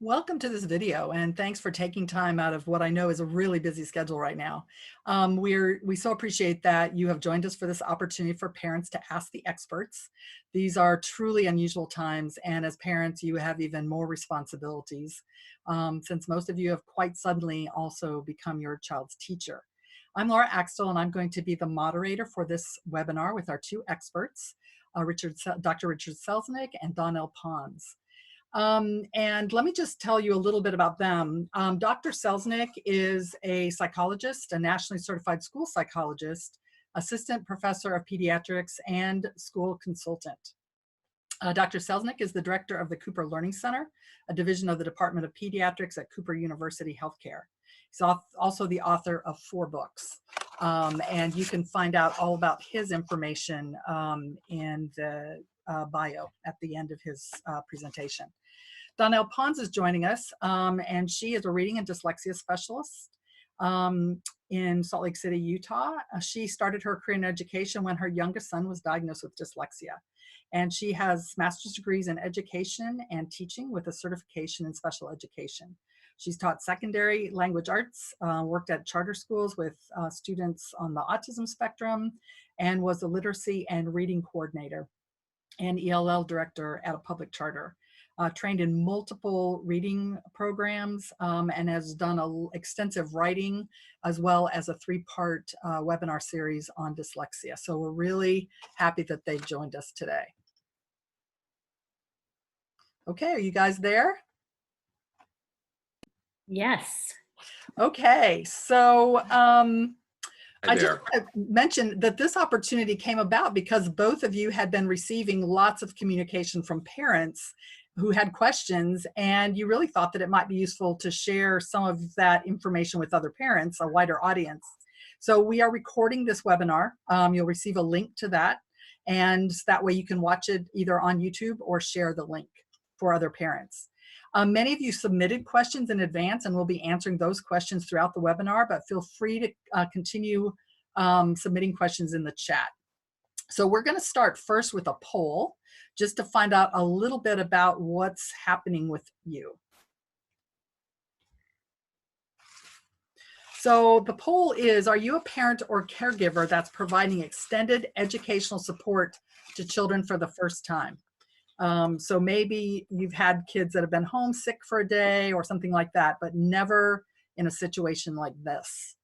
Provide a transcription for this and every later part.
Welcome to this video, and thanks for taking time out of what I know is a really busy schedule right now. We so appreciate that you have joined us for this opportunity for parents to ask the experts. These are truly unusual times, and as parents, you have even more responsibilities, since most of you have quite suddenly also become your child's teacher. I'm Laura Axtell, and I'm going to be the moderator for this webinar with our two experts, Dr. Richard Selznick and Donell Pons. And let me just tell you a little bit about them. Dr. Selznick is a psychologist, a nationally certified school psychologist, assistant professor of pediatrics, and school consultant. Dr. Selznick is the director of the Cooper Learning Center, a division of the Department of Pediatrics at Cooper University Healthcare. He's also the author of 4 books. And you can find out all about his information in the bio at the end of his presentation. Donell Pons is joining us, and she is a reading and dyslexia specialist in Salt Lake City, Utah. She started her career in education when her youngest son was diagnosed with dyslexia. And she has master's degrees in education and teaching with a certification in special education. She's taught secondary language arts, worked at charter schools with students on the autism spectrum, and was a literacy and reading coordinator and ELL director at a public charter. Trained in multiple reading programs and has done extensive writing as well as a 3-part webinar series on dyslexia. So we're really happy that they've joined us today. Okay, are you guys there? Yes. Okay, so I just want to mention that this opportunity came about because both of you had been receiving lots of communication from parents who had questions, and you really thought that it might be useful to share some of that information with other parents, a wider audience. So we are recording this webinar. You'll receive a link to that, and that way you can watch it either on YouTube or share the link for other parents. Many of you submitted questions in advance, and we'll be answering those questions throughout the webinar, but feel free to continue submitting questions in the chat. So we're going to start first with a poll, just to find out a little bit about what's happening with you. So the poll is, are you a parent or caregiver that's providing extended educational support to children for the first time? So maybe you've had kids that have been homesick for a day or something like that, but never in a situation like this.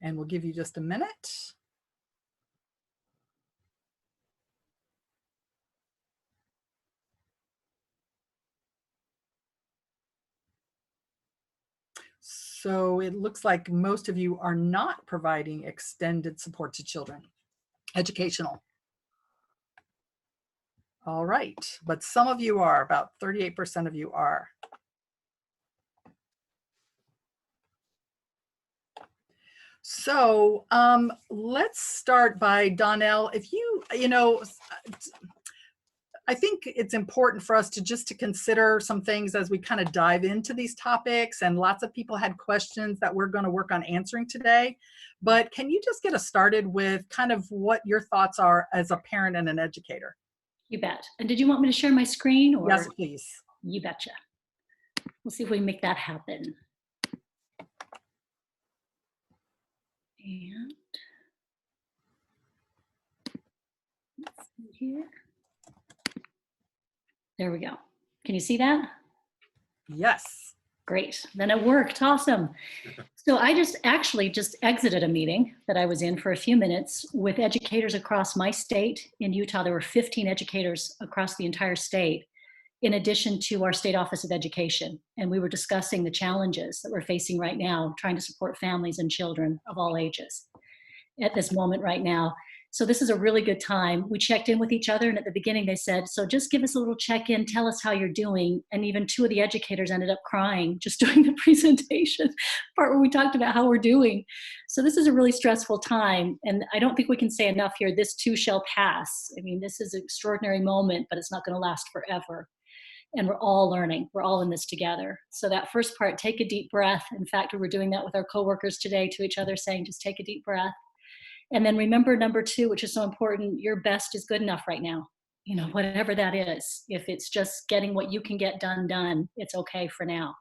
And we'll give you just a minute. So it looks like most of you are not providing extended support to children, educational. All right, but some of you are, about 38% of you are. So let's start by Donell. If I think it's important for us to consider some things as we kind of dive into these topics, and lots of people had questions that we're going to work on answering today. But can you just get us started with kind of what your thoughts are as a parent and an educator? You bet. And did you want me to share my screen? Or? Yes, please. You betcha. We'll see if we can make that happen. And let's see here. There we go. Can you see that? Yes. Great. Then it worked. Awesome. So I just exited a meeting that I was in for a few minutes with educators across my state. In Utah, there were 15 educators across the entire state, in addition to our state office of education. And we were discussing the challenges that we're facing right now, trying to support families and children of all ages at this moment right now. So this is a really good time. We checked in with each other, and at the beginning they said, so just give us a little check-in, tell us how you're doing. And even 2 of the educators ended up crying just during the presentation part where we talked about how we're doing. So this is a really stressful time, and I don't think we can say enough here, this too shall pass. I mean, this is an extraordinary moment, but it's not going to last forever. And we're all learning. We're all in this together. So that first part, take a deep breath. In fact, we were doing that with our coworkers today to each other, saying just take a deep breath. And then remember number 2, which is so important, your best is good enough right now. whatever that is. If it's just getting what you can get done, it's okay for now.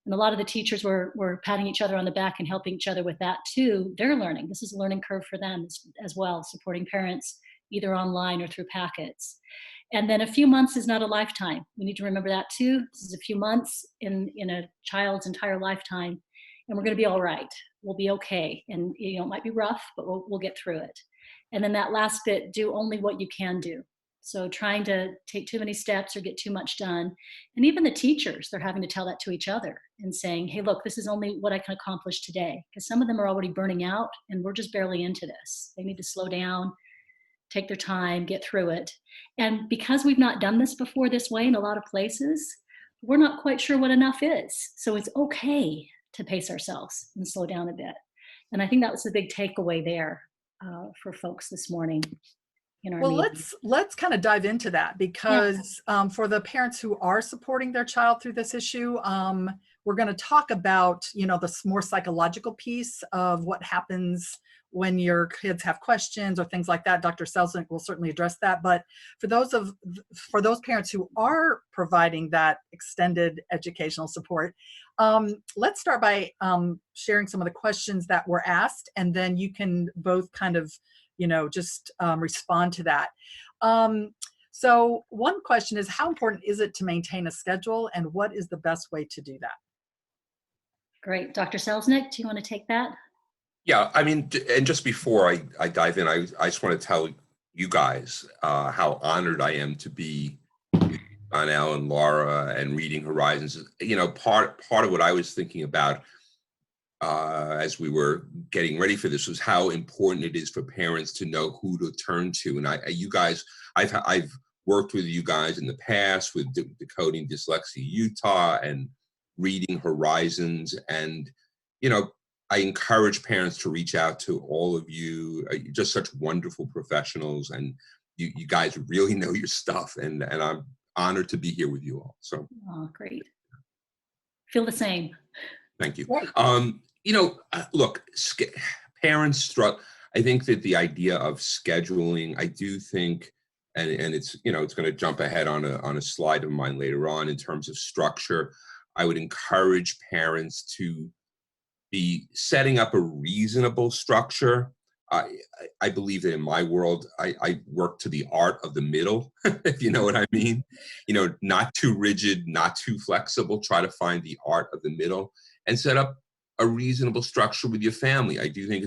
And a lot of the teachers were patting each other on the back and helping each other with that too. They're learning. This is a learning curve for them as well, supporting parents either online or through packets. And then a few months is not a lifetime. We need to remember that too. This is a few months in a child's entire lifetime, and we're going to be all right. We'll be okay. And it might be rough, but we'll get through it. And then that last bit, do only what you can do. So trying to take too many steps or get too much done. And even the teachers, they're having to tell that to each other and saying, hey, look, this is only what I can accomplish today. Because some of them are already burning out and we're just barely into this. They need to slow down, take their time, get through it. And because we've not done this before this way in a lot of places, we're not quite sure what enough is. So it's okay to pace ourselves and slow down a bit. And I think that was the big takeaway there for folks this morning. Well, let's kind of dive into that because for the parents who are supporting their child through this issue, we're going to talk about, the more psychological piece of what happens when your kids have questions or things like that. Dr. Selznick will certainly address that. But for those parents who are providing that extended educational support, let's start by sharing some of the questions that were asked, and then you can both kind of just respond to that. So one question is, how important is it to maintain a schedule, and what is the best way to do that? Great. Dr. Selznick, do you want to take that? Yeah, I mean, and just before I dive in, I just want to tell you guys how honored I am to be with Donell and Laura and Reading Horizons. Part of what I was thinking about as we were getting ready for this was how important it is for parents to know who to turn to. And I've worked with you guys in the past with Decoding Dyslexia Utah and Reading Horizons, and I encourage parents to reach out to all of you. You're just such wonderful professionals, and you guys really know your stuff, and I'm honored to be here with you all. So, great. Feel the same. Thank you. Look, parents struggle. I think that the idea of scheduling, I do think, and it's it's going to jump ahead on a slide of mine later on in terms of structure. I would encourage parents to be setting up a reasonable structure. I believe that in my world, I work to the art of the middle, if you know what I mean. Not too rigid, not too flexible. Try to find the art of the middle and set up a reasonable structure with your family. I do think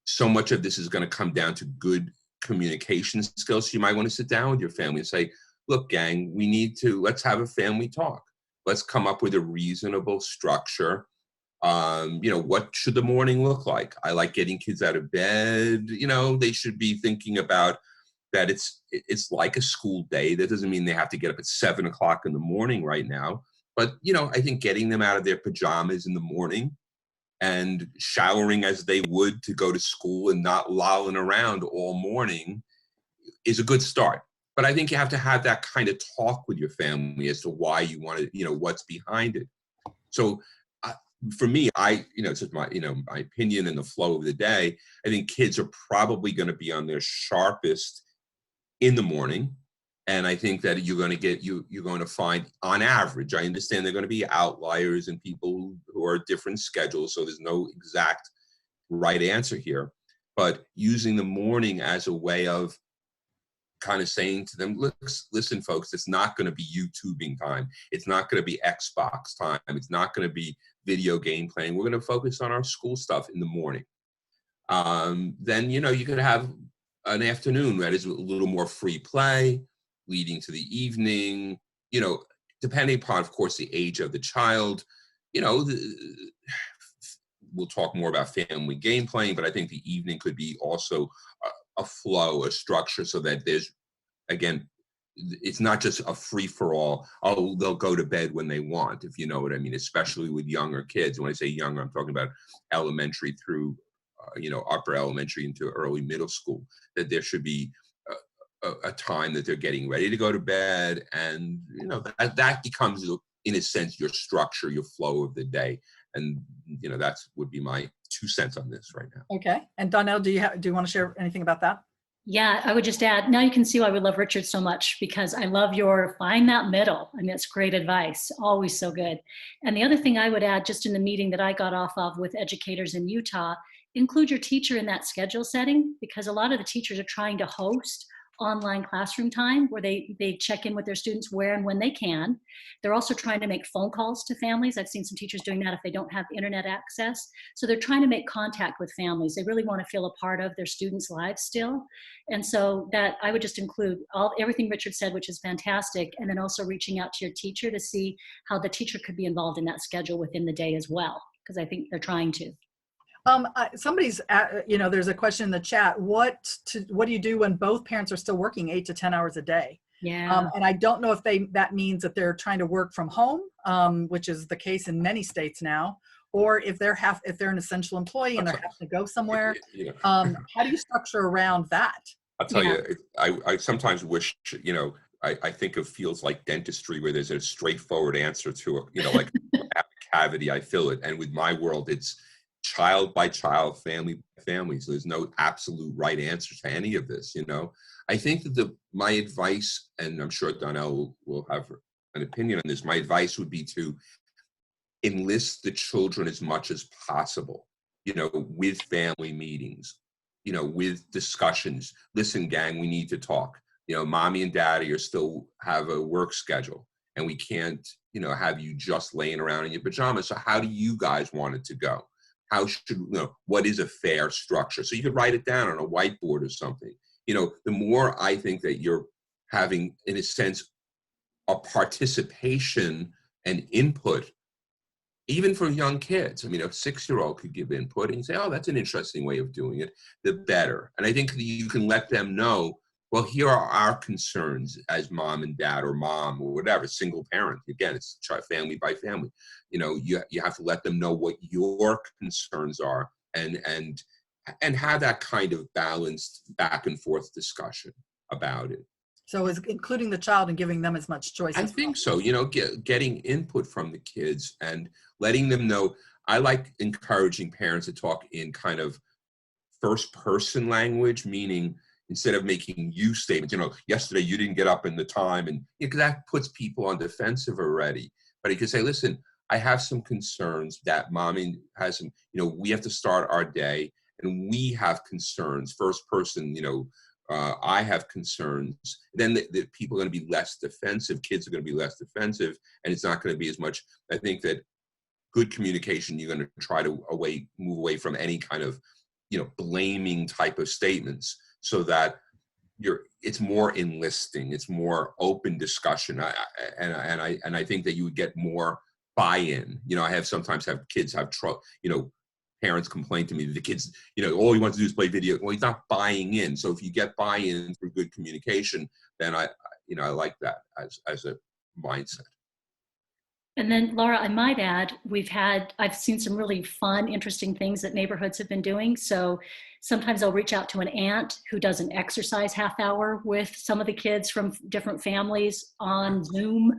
so much of this is going to come down to good communication skills. So you might want to sit down with your family and say, look, gang, let's have a family talk. Let's come up with a reasonable structure. What should the morning look like? I like getting kids out of bed. They should be thinking about that it's like a school day. That doesn't mean they have to get up at 7 o'clock in the morning right now. But, I think getting them out of their pajamas in the morning and showering as they would to go to school and not lolling around all morning is a good start. But I think you have to have that kind of talk with your family as to why you want to, what's behind it. So for me, it's just my opinion and the flow of the day. I think kids are probably going to be on their sharpest in the morning. And I think that you're going to find, on average, I understand there are going to be outliers and people who are different schedules. So there's no exact right answer here. But using the morning as a way of kind of saying to them, listen, folks, it's not going to be YouTubing time. It's not going to be Xbox time. It's not going to be video game playing. We're going to focus on our school stuff in the morning. Then, you could have an afternoon that is a little more free play, leading to the evening, depending upon, of course, the age of the child. We'll talk more about family game playing, but I think the evening could be also a flow, a structure, so that there's, again, it's not just a free-for-all, they'll go to bed when they want, if you know what I mean, especially with younger kids. When I say younger, I'm talking about elementary through, upper elementary into early middle school, that there should be a time that they're getting ready to go to bed. And, that becomes, in a sense, your structure, your flow of the day. And, that's would be my 2 cents on this right now. Okay. And Donell, do you want to share anything about that? Yeah, I would just add, now you can see why we love Richard so much, because I love your find that middle. I mean, it's great advice, always so good. And the other thing I would add, just in the meeting that I got off of with educators in Utah, include your teacher in that schedule setting, because a lot of the teachers are trying to host online classroom time where they check in with their students where and when they can. They're also trying to make phone calls to families. I've seen some teachers doing that if they don't have internet access. So they're trying to make contact with families. They really want to feel a part of their students' lives still. And so that I would just include everything Richard said, which is fantastic, and then also reaching out to your teacher to see how the teacher could be involved in that schedule within the day as well, because I think they're trying to. Somebody's, there's a question in the chat. What do you do when both parents are still working 8 to 10 hours a day? Yeah. And I don't know if that means that they're trying to work from home, which is the case in many states now, or if they're an essential employee and they're having to go somewhere. How do you structure around that? I'll tell you, I sometimes wish, I think of fields like dentistry where there's a straightforward answer to it, like I have a cavity, I fill it. And with my world, it's child by child, family by family. So there's no absolute right answer to any of this, I think that my advice, and I'm sure Donell will have an opinion on this, my advice would be to enlist the children as much as possible, with family meetings, with discussions. Listen, gang, we need to talk. Mommy and daddy still have a work schedule and we can't, have you just laying around in your pajamas. So how do you guys want it to go? How should, what is a fair structure? So you could write it down on a whiteboard or something. The more I think that you're having, in a sense, a participation and input, even for young kids. I mean, a 6-year-old could give input and say, oh, that's an interesting way of doing it, the better. And I think that you can let them know, well, here are our concerns as mom and dad or mom or whatever, single parent. Again, it's family by family. You have to let them know what your concerns are and have that kind of balanced back and forth discussion about it. So is including the child and giving them as much choice as I think so, getting input from the kids and letting them know. I like encouraging parents to talk in kind of first person language, meaning instead of making you statements, yesterday you didn't get up in the time, and that puts people on defensive already. But you can say, listen, I have some concerns that mommy has some, we have to start our day and we have concerns, first person, I have concerns. Then the people are going to be less defensive. Kids are going to be less defensive, and it's not going to be as much. I think that good communication, you're going to try to move away from any kind of, blaming type of statements, so that it's more enlisting, it's more open discussion. I think that you would get more buy-in. I sometimes have kids have trouble, parents complain to me that the kids, all he wants to do is play video. Well, he's not buying in. So if you get buy-in through good communication, then I like that as a mindset. And then Laura, I might add, I've seen some really fun, interesting things that neighborhoods have been doing. So sometimes I'll reach out to an aunt who does an exercise half hour with some of the kids from different families on Zoom.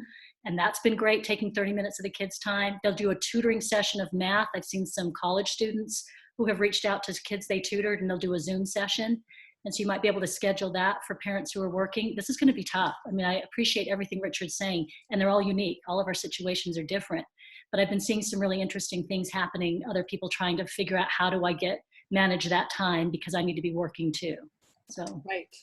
And that's been great, taking 30 minutes of the kids' time. They'll do a tutoring session of math. I've seen some college students who have reached out to kids they tutored, and they'll do a Zoom session. And so you might be able to schedule that for parents who are working. This is going to be tough. I mean, I appreciate everything Richard's saying, and they're all unique. All of our situations are different. But I've been seeing some really interesting things happening, other people trying to figure out how do I manage that time, because I need to be working too. So right.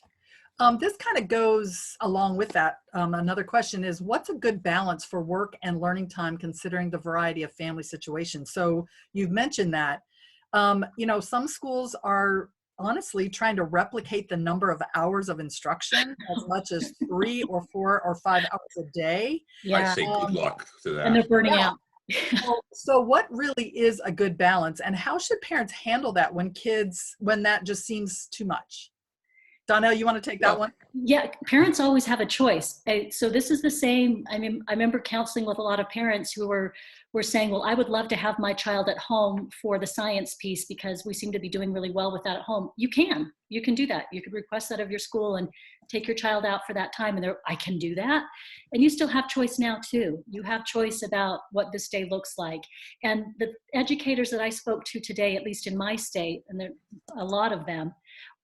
This kind of goes along with that. Another question is, what's a good balance for work and learning time considering the variety of family situations? So you've mentioned that, some schools are honestly trying to replicate the number of hours of instruction as much as 3 or 4 or 5 hours a day. Yeah. I say good luck to that. And they're burning out. So what really is a good balance, and how should parents handle that when that just seems too much? Donell, you want to take that one? Yeah, parents always have a choice. So this is the same. I mean, I remember counseling with a lot of parents who were saying, well, I would love to have my child at home for the science piece because we seem to be doing really well with that at home. You can do that. You could request that of your school and take your child out for that time. And I can do that. And you still have choice now too. You have choice about what this day looks like. And the educators that I spoke to today, at least in my state, and there a lot of them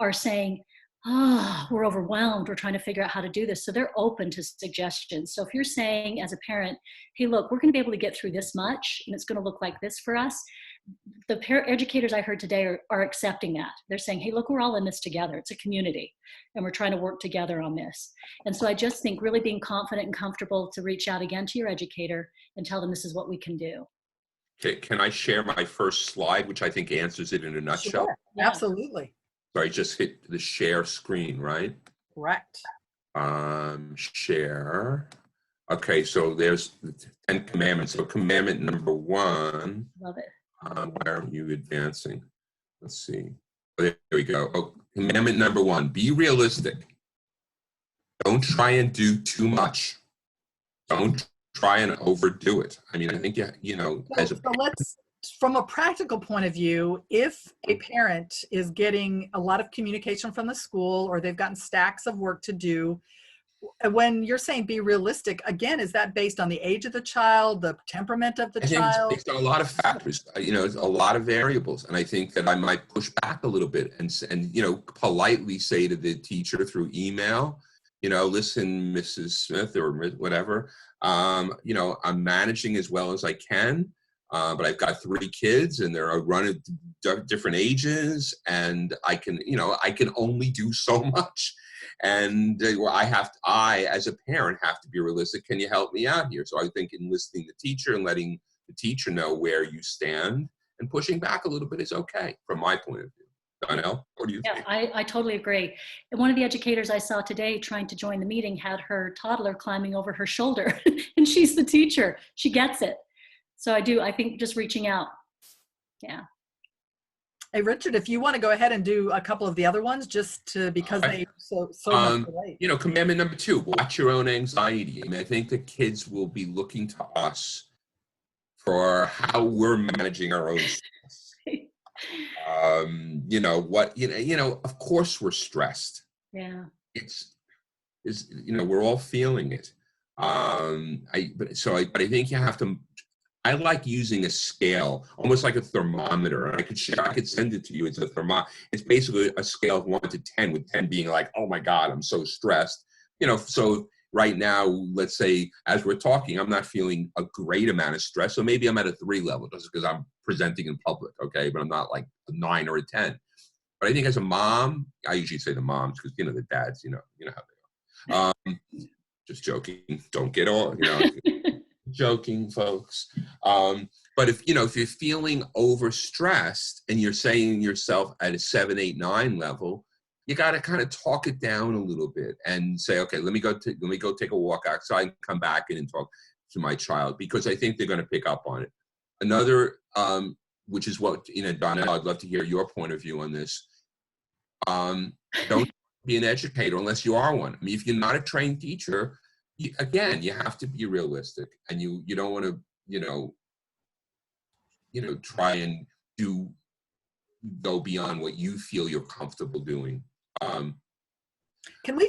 are saying, oh, we're overwhelmed. We're trying to figure out how to do this. So they're open to suggestions. So if you're saying as a parent, hey, look, we're going to be able to get through this much and it's going to look like this for us. The educators I heard today are accepting that. They're saying, hey, look, we're all in this together. It's a community and we're trying to work together on this. And so I just think really being confident and comfortable to reach out again to your educator and tell them this is what we can do. Okay, can I share my first slide, which I think answers it in a nutshell? Sure, Yeah. absolutely. So I just hit the share screen, right? Correct. Share. Okay, so there's the 10 commandments. So commandment number 1. Love it. Why aren't you advancing? Let's see. Oh, there we go. Oh, commandment number 1, be realistic. Don't try and do too much. Don't try and overdo it. I mean, I think, you know, So let's, from a practical point of view, if a parent is getting a lot of communication from the school or they've gotten stacks of work to do, when you're saying be realistic, again, is that based on the age of the child, the temperament of the I think child? it's based on a lot of factors, you know, a lot of variables. And I think that I might push back a little bit and you know, politely say to the teacher through email, you know, listen, Mrs. Smith or whatever, you know, I'm managing as well as I can, but I've got 3 kids and they're running different ages and I can, you know, I can only do so much. And I, as a parent, have to be realistic. Can you help me out here? So I think enlisting the teacher and letting the teacher know where you stand and pushing back a little bit is okay from my point of view. Donell, what do you think? I totally agree. And one of the educators I saw today trying to join the meeting had her toddler climbing over her shoulder and she's the teacher. She gets it. So I think just reaching out. Yeah. Hey, Richard, if you want to go ahead and do a couple of the other ones, just to, because they so much relate. You know, commandment number 2, watch your own anxiety. I mean, I think the kids will be looking to us for how we're managing our own stress. You know, of course we're stressed. Yeah. You know, we're all feeling it. But I think you have to, I like using a scale, almost like a thermometer. And I could send it to you. It's a thermometer. It's basically a scale of 1 to 10, with 10 being like, oh my God, I'm so stressed. You know, so right now, let's say, as we're talking, I'm not feeling a great amount of stress. So maybe I'm at a 3 level just because I'm presenting in public, okay? But I'm not like a 9 or a 10. But I think as a mom, I usually say the moms because, you know, the dads, you know how they are. Just joking. Don't get all, you know. Joking, folks. But if you're feeling overstressed and you're saying yourself at a 7, 8, 9 level, you got to kind of talk it down a little bit and say, okay, let me go take a walk outside and come back in and talk to my child, because I think they're going to pick up on it. Another, which is what, Donell, I'd love to hear your point of view on this. Don't be an educator unless you are one. I mean, if you're not a trained teacher, again, you have to be realistic, and you don't want to, try and go beyond what you feel you're comfortable doing. Can we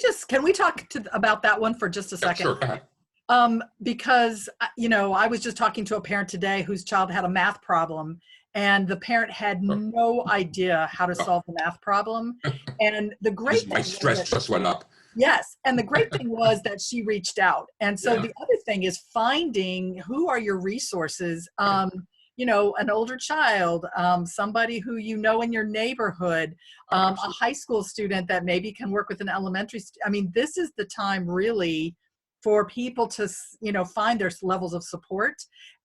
talk about that one for just a second? Sure, go ahead. Because, I was just talking to a parent today whose child had a math problem, and the parent had no idea how to solve the math problem. And the great my stress just went up. Yes. And the great thing was that she reached out. And so the other thing is finding who are your resources. An older child, somebody who in your neighborhood, a high school student that maybe can work with an elementary. I mean, this is the time really for people to, find their levels of support.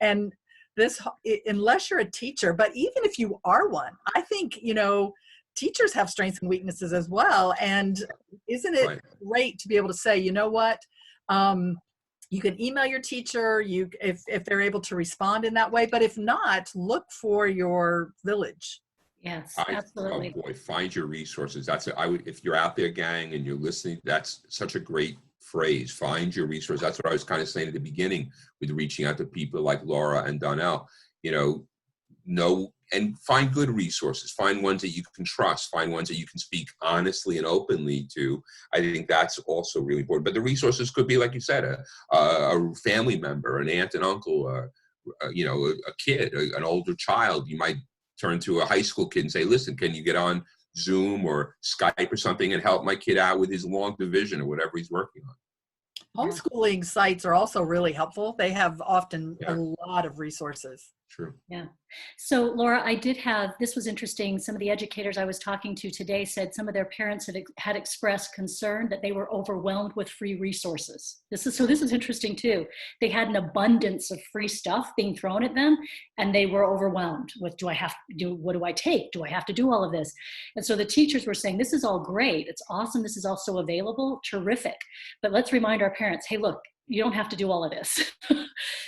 And this, unless you're a teacher, but even if you are one, I think, teachers have strengths and weaknesses as well. And isn't it great to be able to say, you know what, you can email your teacher, if they're able to respond in that way, but if not, look for your village. Yes, absolutely. Oh boy, find your resources. If you're out there, gang, and you're listening, that's such a great phrase. Find your resources. That's what I was kind of saying at the beginning with reaching out to people like Laura and Donell. And find good resources. Find ones that you can trust. Find ones that you can speak honestly and openly to. I think that's also really important. But the resources could be, like you said, a family member, an aunt and uncle, a kid, an older child. You might turn to a high school kid and say, listen, can you get on Zoom or Skype or something and help my kid out with his long division or whatever he's working on. Homeschooling sites are also really helpful. They have often a lot of resources. True. Yeah. So Laura, I did have, this was interesting. Some of the educators I was talking to today said some of their parents had expressed concern that they were overwhelmed with free resources. This is interesting too. They had an abundance of free stuff being thrown at them and they were overwhelmed with, what do I take? Do I have to do all of this? And so the teachers were saying, this is all great. It's awesome. This is also available. Terrific. But let's remind our parents, hey, look, you don't have to do all of this.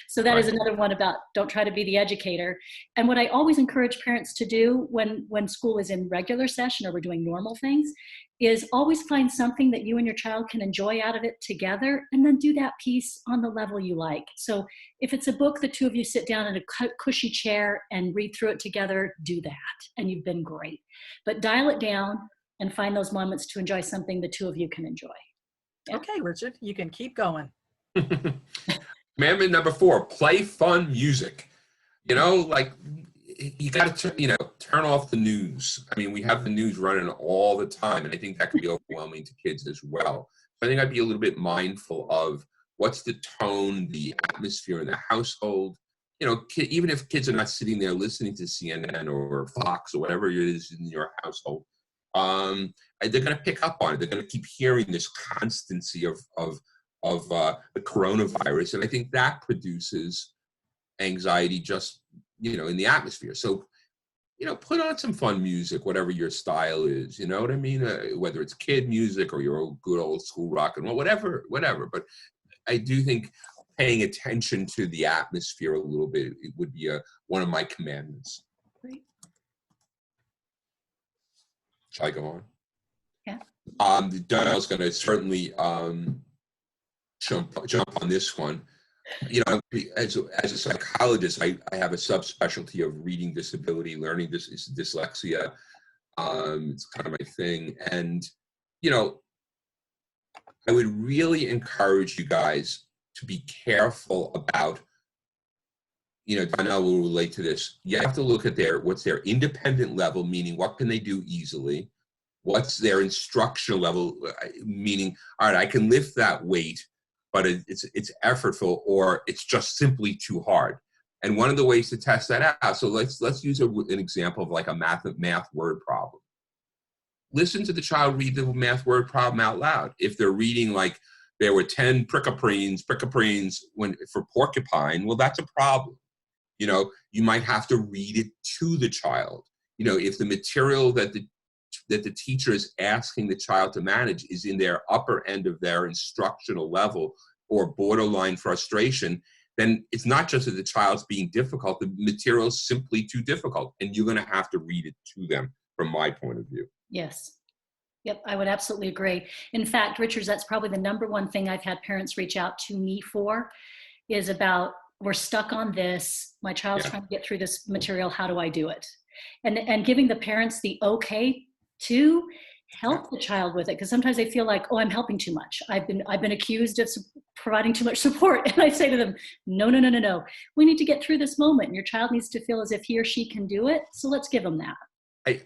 So that is another one about don't try to be the educator. And what I always encourage parents to do when school is in regular session or we're doing normal things is always find something that you and your child can enjoy out of it together and then do that piece on the level you like. So if it's a book, the two of you sit down in a cushy chair and read through it together, do that. And you've been great. But dial it down and find those moments to enjoy something the two of you can enjoy. Yeah. Okay, Richard, you can keep going. Commandment number 4, play fun music. You know, like you got to, turn off the news. I mean, we have the news running all the time, and I think that can be overwhelming to kids as well. I think I'd be a little bit mindful of what's the tone, the atmosphere in the household. Even if kids are not sitting there listening to CNN or Fox or whatever it is in your household, they're going to pick up on it. They're going to keep hearing this constancy of the coronavirus. And I think that produces anxiety just, in the atmosphere. So, put on some fun music, whatever your style is, you know what I mean? Whether it's kid music or your good old school rock and roll, whatever. But I do think paying attention to the atmosphere a little bit, it would be one of my commandments. Great. Shall I go on? Yeah. Donell's going to certainly jump on this one. As a psychologist, I have a subspecialty of reading disability, learning dyslexia. It's kind of my thing. And, I would really encourage you guys to be careful about, Donell will relate to this. You have to look at what's their independent level, meaning what can they do easily? What's their instructional level, meaning, all right, I can lift that weight, but it's effortful, or it's just simply too hard. And one of the ways to test that out, so let's use an example of like a math word problem. Listen to the child read the math word problem out loud. If they're reading like there were 10 prickaprines for porcupine, well, that's a problem. You might have to read it to the child. If the material that the teacher is asking the child to manage is in their upper end of their instructional level or borderline frustration, then it's not just that the child's being difficult, the material is simply too difficult, and you're going to have to read it to them, from my point of view. Yes. Yep, I would absolutely agree. In fact, Richards, that's probably the number one thing I've had parents reach out to me for is about, we're stuck on this, my child's trying to get through this material, how do I do it? And giving the parents the okay to help the child with it, because sometimes they feel like, oh, I'm helping too much. I've been accused of providing too much support, and I say to them, no. We need to get through this moment, and your child needs to feel as if he or she can do it. So let's give them that.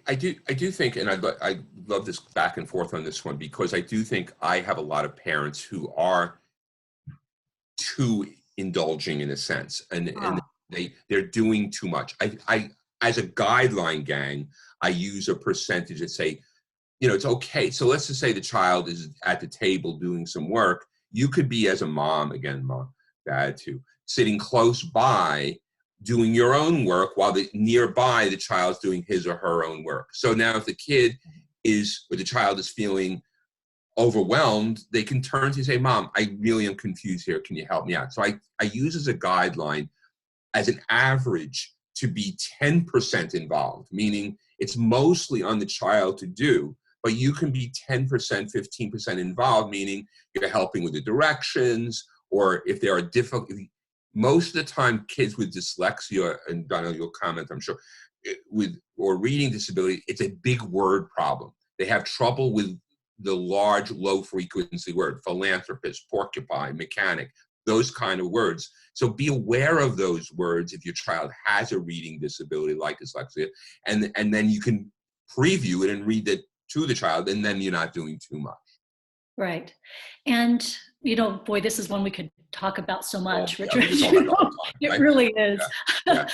I do think, and I love this back and forth on this one, because I do think I have a lot of parents who are too indulging in a sense, and they're doing too much. I as a guideline, gang, I use a percentage and say, it's okay. So let's just say the child is at the table doing some work. You could be, as a mom, dad too, sitting close by doing your own work while nearby the child's doing his or her own work. So now if the child is feeling overwhelmed, they can turn to you and say, Mom, I really am confused here. Can you help me out? So I use as a guideline, as an average, to be 10% involved, meaning it's mostly on the child to do, but you can be 10%, 15% involved, meaning you're helping with the directions, or if there are most of the time kids with dyslexia, and Donell, you'll comment, I'm sure, or reading disability, it's a big word problem. They have trouble with the large, low frequency word, philanthropist, porcupine, mechanic, those kind of words. So be aware of those words if your child has a reading disability like dyslexia, and then you can preview it and read it to the child, and then you're not doing too much. Right. And, you know, boy, this is one we could talk about so much, Yeah, Richard. we can talk about that all the time, It right? really is. Yeah, yeah.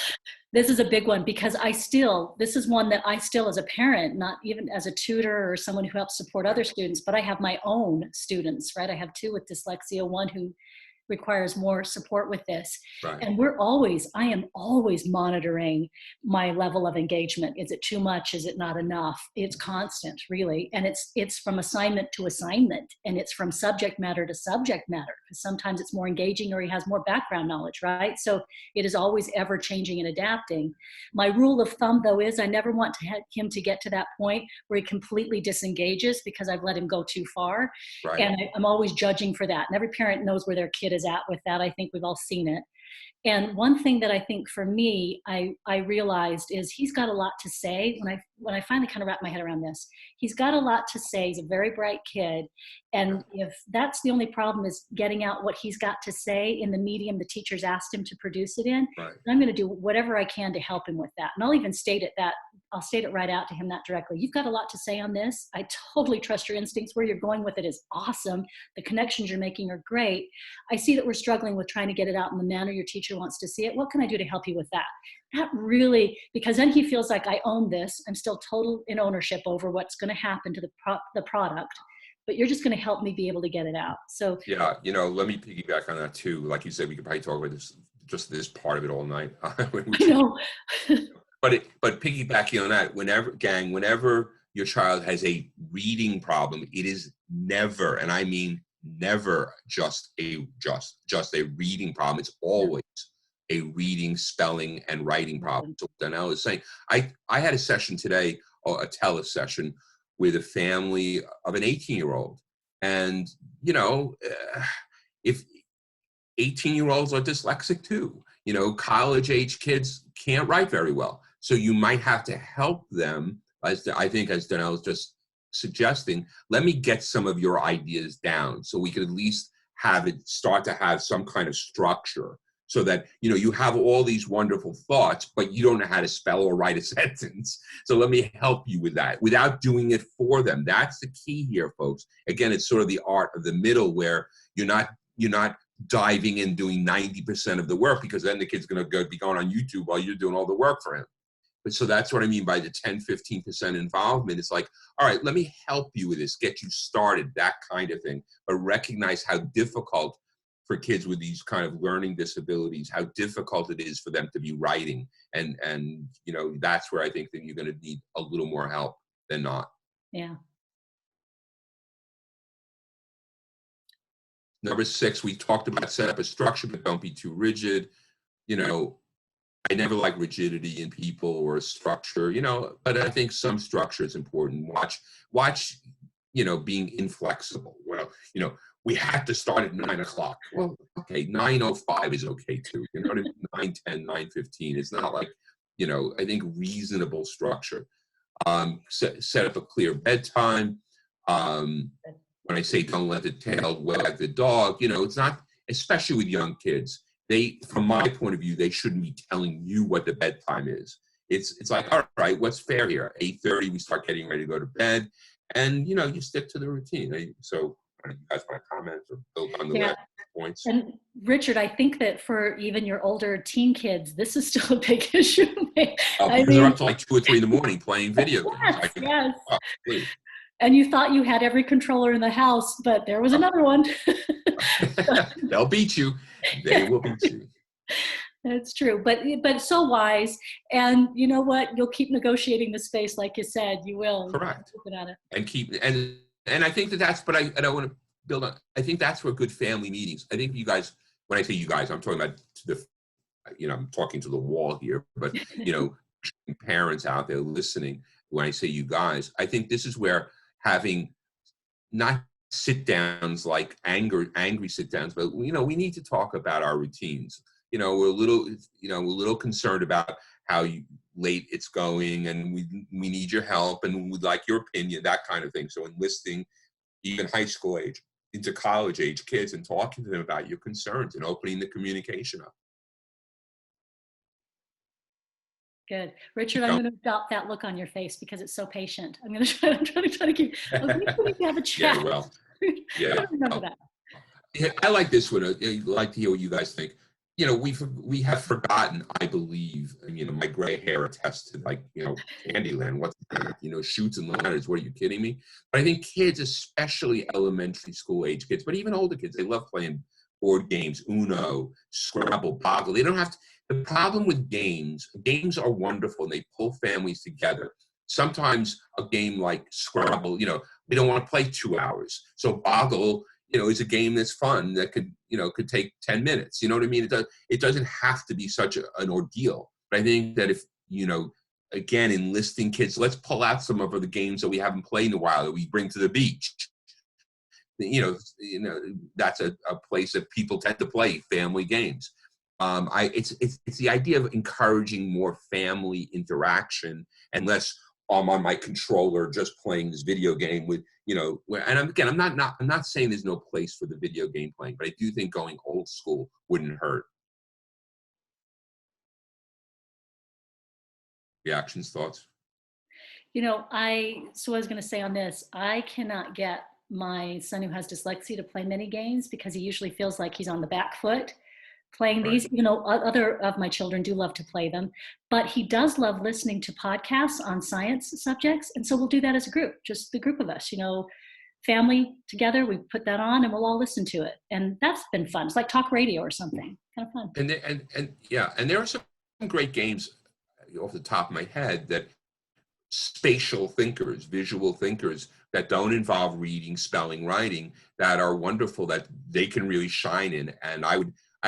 This is a big one because this is one that I still, as a parent, not even as a tutor or someone who helps support other students, but I have my own students, right? I have 2 with dyslexia, one who requires more support with this. Right. And I am always monitoring my level of engagement. Is it too much? Is it not enough? It's constant, really. And it's from assignment to assignment, and it's from subject matter to subject matter, because sometimes it's more engaging or he has more background knowledge, right? So it is always ever changing and adapting. My rule of thumb, though, is I never want him to get to that point where he completely disengages because I've let him go too far. Right. And I'm always judging for that. And every parent knows where their kid is at with that. I think we've all seen it. And one thing that I think for me, I realized is he's got a lot to say. When I finally kind of wrapped my head around this, he's got a lot to say. He's a very bright kid. And if that's the only problem is getting out what he's got to say in the medium the teacher's asked him to produce it in, Right. I'm going to do whatever I can to help him with that. And I'll even state it right out to him that directly. You've got a lot to say on this. I totally trust your instincts. Where you're going with it is awesome. The connections you're making are great. I see that we're struggling with trying to get it out in the manner your teacher wants to see it. What can I do to help you with that? That really, because then he feels like I own this. I'm still total in ownership over what's going to happen to the product, but you're just going to help me be able to get it out. So yeah, you know, let me piggyback on that too. Like you said, we could probably talk about this part of it all night. I know. But piggybacking on that, whenever your child has a reading problem, it is never, and I mean never, just a reading problem. It's always a reading, spelling, and writing problem. So Donell is saying, I had a session today, or a tele-session, with a family of an 18-year-old, and you know, if 18-year-olds are dyslexic too, you know, college-age kids can't write very well. So you might have to help them, as Donell was just suggesting, let me get some of your ideas down so we could at least start to have some kind of structure, so that, you know, you have all these wonderful thoughts, but you don't know how to spell or write a sentence. So let me help you with that without doing it for them. That's the key here, folks. Again, it's sort of the art of the middle, where you're not diving in doing 90% of the work, because then the kid's going to be going on YouTube while you're doing all the work for him. But so that's what I mean by the 10-15% involvement. It's like, all right, let me help you with this, get you started, that kind of thing. But recognize how difficult for kids with these kind of learning disabilities, how difficult it is for them to be writing. And you know, that's where I think that you're going to need a little more help than not. Yeah. Number 6, we talked about set up a structure, but don't be too rigid. You know, I never like rigidity in people or a structure, you know, but I think some structure is important. Watch, you know, being inflexible. Well, you know, we had to start at 9 o'clock. Well, okay, 9:05 is okay too. You know what I mean? 9:10, 9:15. It's not like, you know, I think reasonable structure. Set up a clear bedtime. When I say don't let the tail wag the dog, you know, it's not, especially with young kids, from my point of view, they shouldn't be telling you what the bedtime is. It's like, all right, what's fair here? 8:30, we start getting ready to go to bed, and you know, you stick to the routine. So, you guys want to comment or build on the last points? And Richard, I think that for even your older teen kids, this is still a big issue. Because they're up to like 2 or 3 in the morning playing video games. Yes. Oh, please. And you thought you had every controller in the house, but there was another one. They'll beat you. They will beat you. That's true, but so wise. And you know what? You'll keep negotiating the space, like you said. You will. Correct. Keep it. And I think that's. But I don't want to build on. I think that's where good family meetings. I think you guys. When I say you guys, I'm talking about I'm talking to the wall here. But you know, parents out there listening. When I say you guys, I think this is where having not sit downs like angry sit downs, but you know, we need to talk about our routines. You know, we're a little concerned about how late it's going, and we need your help, and we'd like your opinion, that kind of thing. So enlisting even high school age into college age kids and talking to them about your concerns and opening the communication up. Good. Richard, I'm going to adopt that look on your face because it's so patient. I'm going to try, I'm trying to keep, I'm going to have a chat. Yeah, well, yeah. Remember that. Yeah, I like this one. I'd like to hear what you guys think. You know, we have forgotten, I believe, and, you know, my gray hair attests to, like, you know, Candyland. What's that? You know, shoots and ladders. What, are you kidding me? But I think kids, especially elementary school age kids, but even older kids, they love playing board games, Uno, Scrabble, Boggle. They don't have to. The problem with games are wonderful and they pull families together. Sometimes a game like Scrabble, you know, we don't want to play 2 hours. So Boggle, you know, is a game that's fun that could, you know, could take 10 minutes. You know what I mean? It doesn't have to be such an ordeal. But I think that if, you know, again, enlisting kids, let's pull out some of the games that we haven't played in a while that we bring to the beach. You know, that's a place that people tend to play family games. It's the idea of encouraging more family interaction and less I'm on my controller just playing this video game with, you know, and I'm not saying there's no place for the video game playing, but I do think going old school wouldn't hurt. Reactions, thoughts? You know, I was going to say on this, I cannot get my son who has dyslexia to play many games because he usually feels like he's on the back foot playing these. You know, other of my children do love to play them, but he does love listening to podcasts on science subjects. And so we'll do that as a group, just the group of us, you know, family together, we put that on and we'll all listen to it. And that's been fun. It's like talk radio or something, kind of fun. And yeah, and there are some great games off the top of my head that spatial thinkers, visual thinkers that don't involve reading, spelling, writing, that are wonderful, that they can really shine in. And I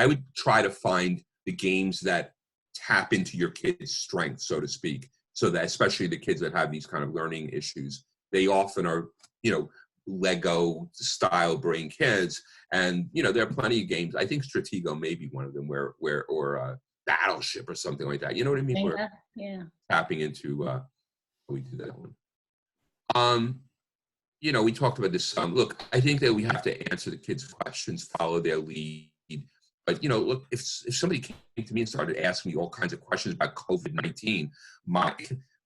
would try to find the games that tap into your kids' strength, so to speak, so that especially the kids that have these kind of learning issues, they often are, you know, Lego style brain kids. And, you know, there are plenty of games. I think Stratego may be one of them or Battleship or something like that. You know what I mean? We're tapping into, we do that one. You know, we talked about this. Look, I think that we have to answer the kids' questions, follow their lead. But, you know, look, if somebody came to me and started asking me all kinds of questions about COVID-19, my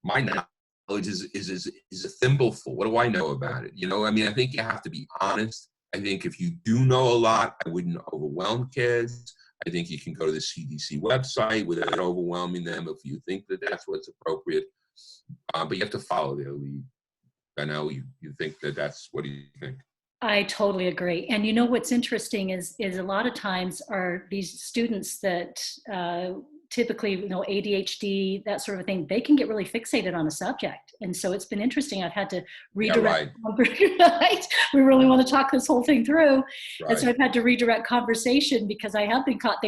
knowledge is a thimbleful. What do I know about it? You know, I mean, I think you have to be honest. I think if you do know a lot, I wouldn't overwhelm kids. I think you can go to the CDC website without overwhelming them if you think that that's what's appropriate. But you have to follow their lead. Donell, you think what do you think? I totally agree. And you know what's interesting is a lot of times are these students that typically, you know, ADHD, that sort of thing, they can get really fixated on a subject. And so it's been interesting. I've had to redirect. Right? We really want to talk this whole thing through. Right. And so I've had to redirect conversation because I have been caught,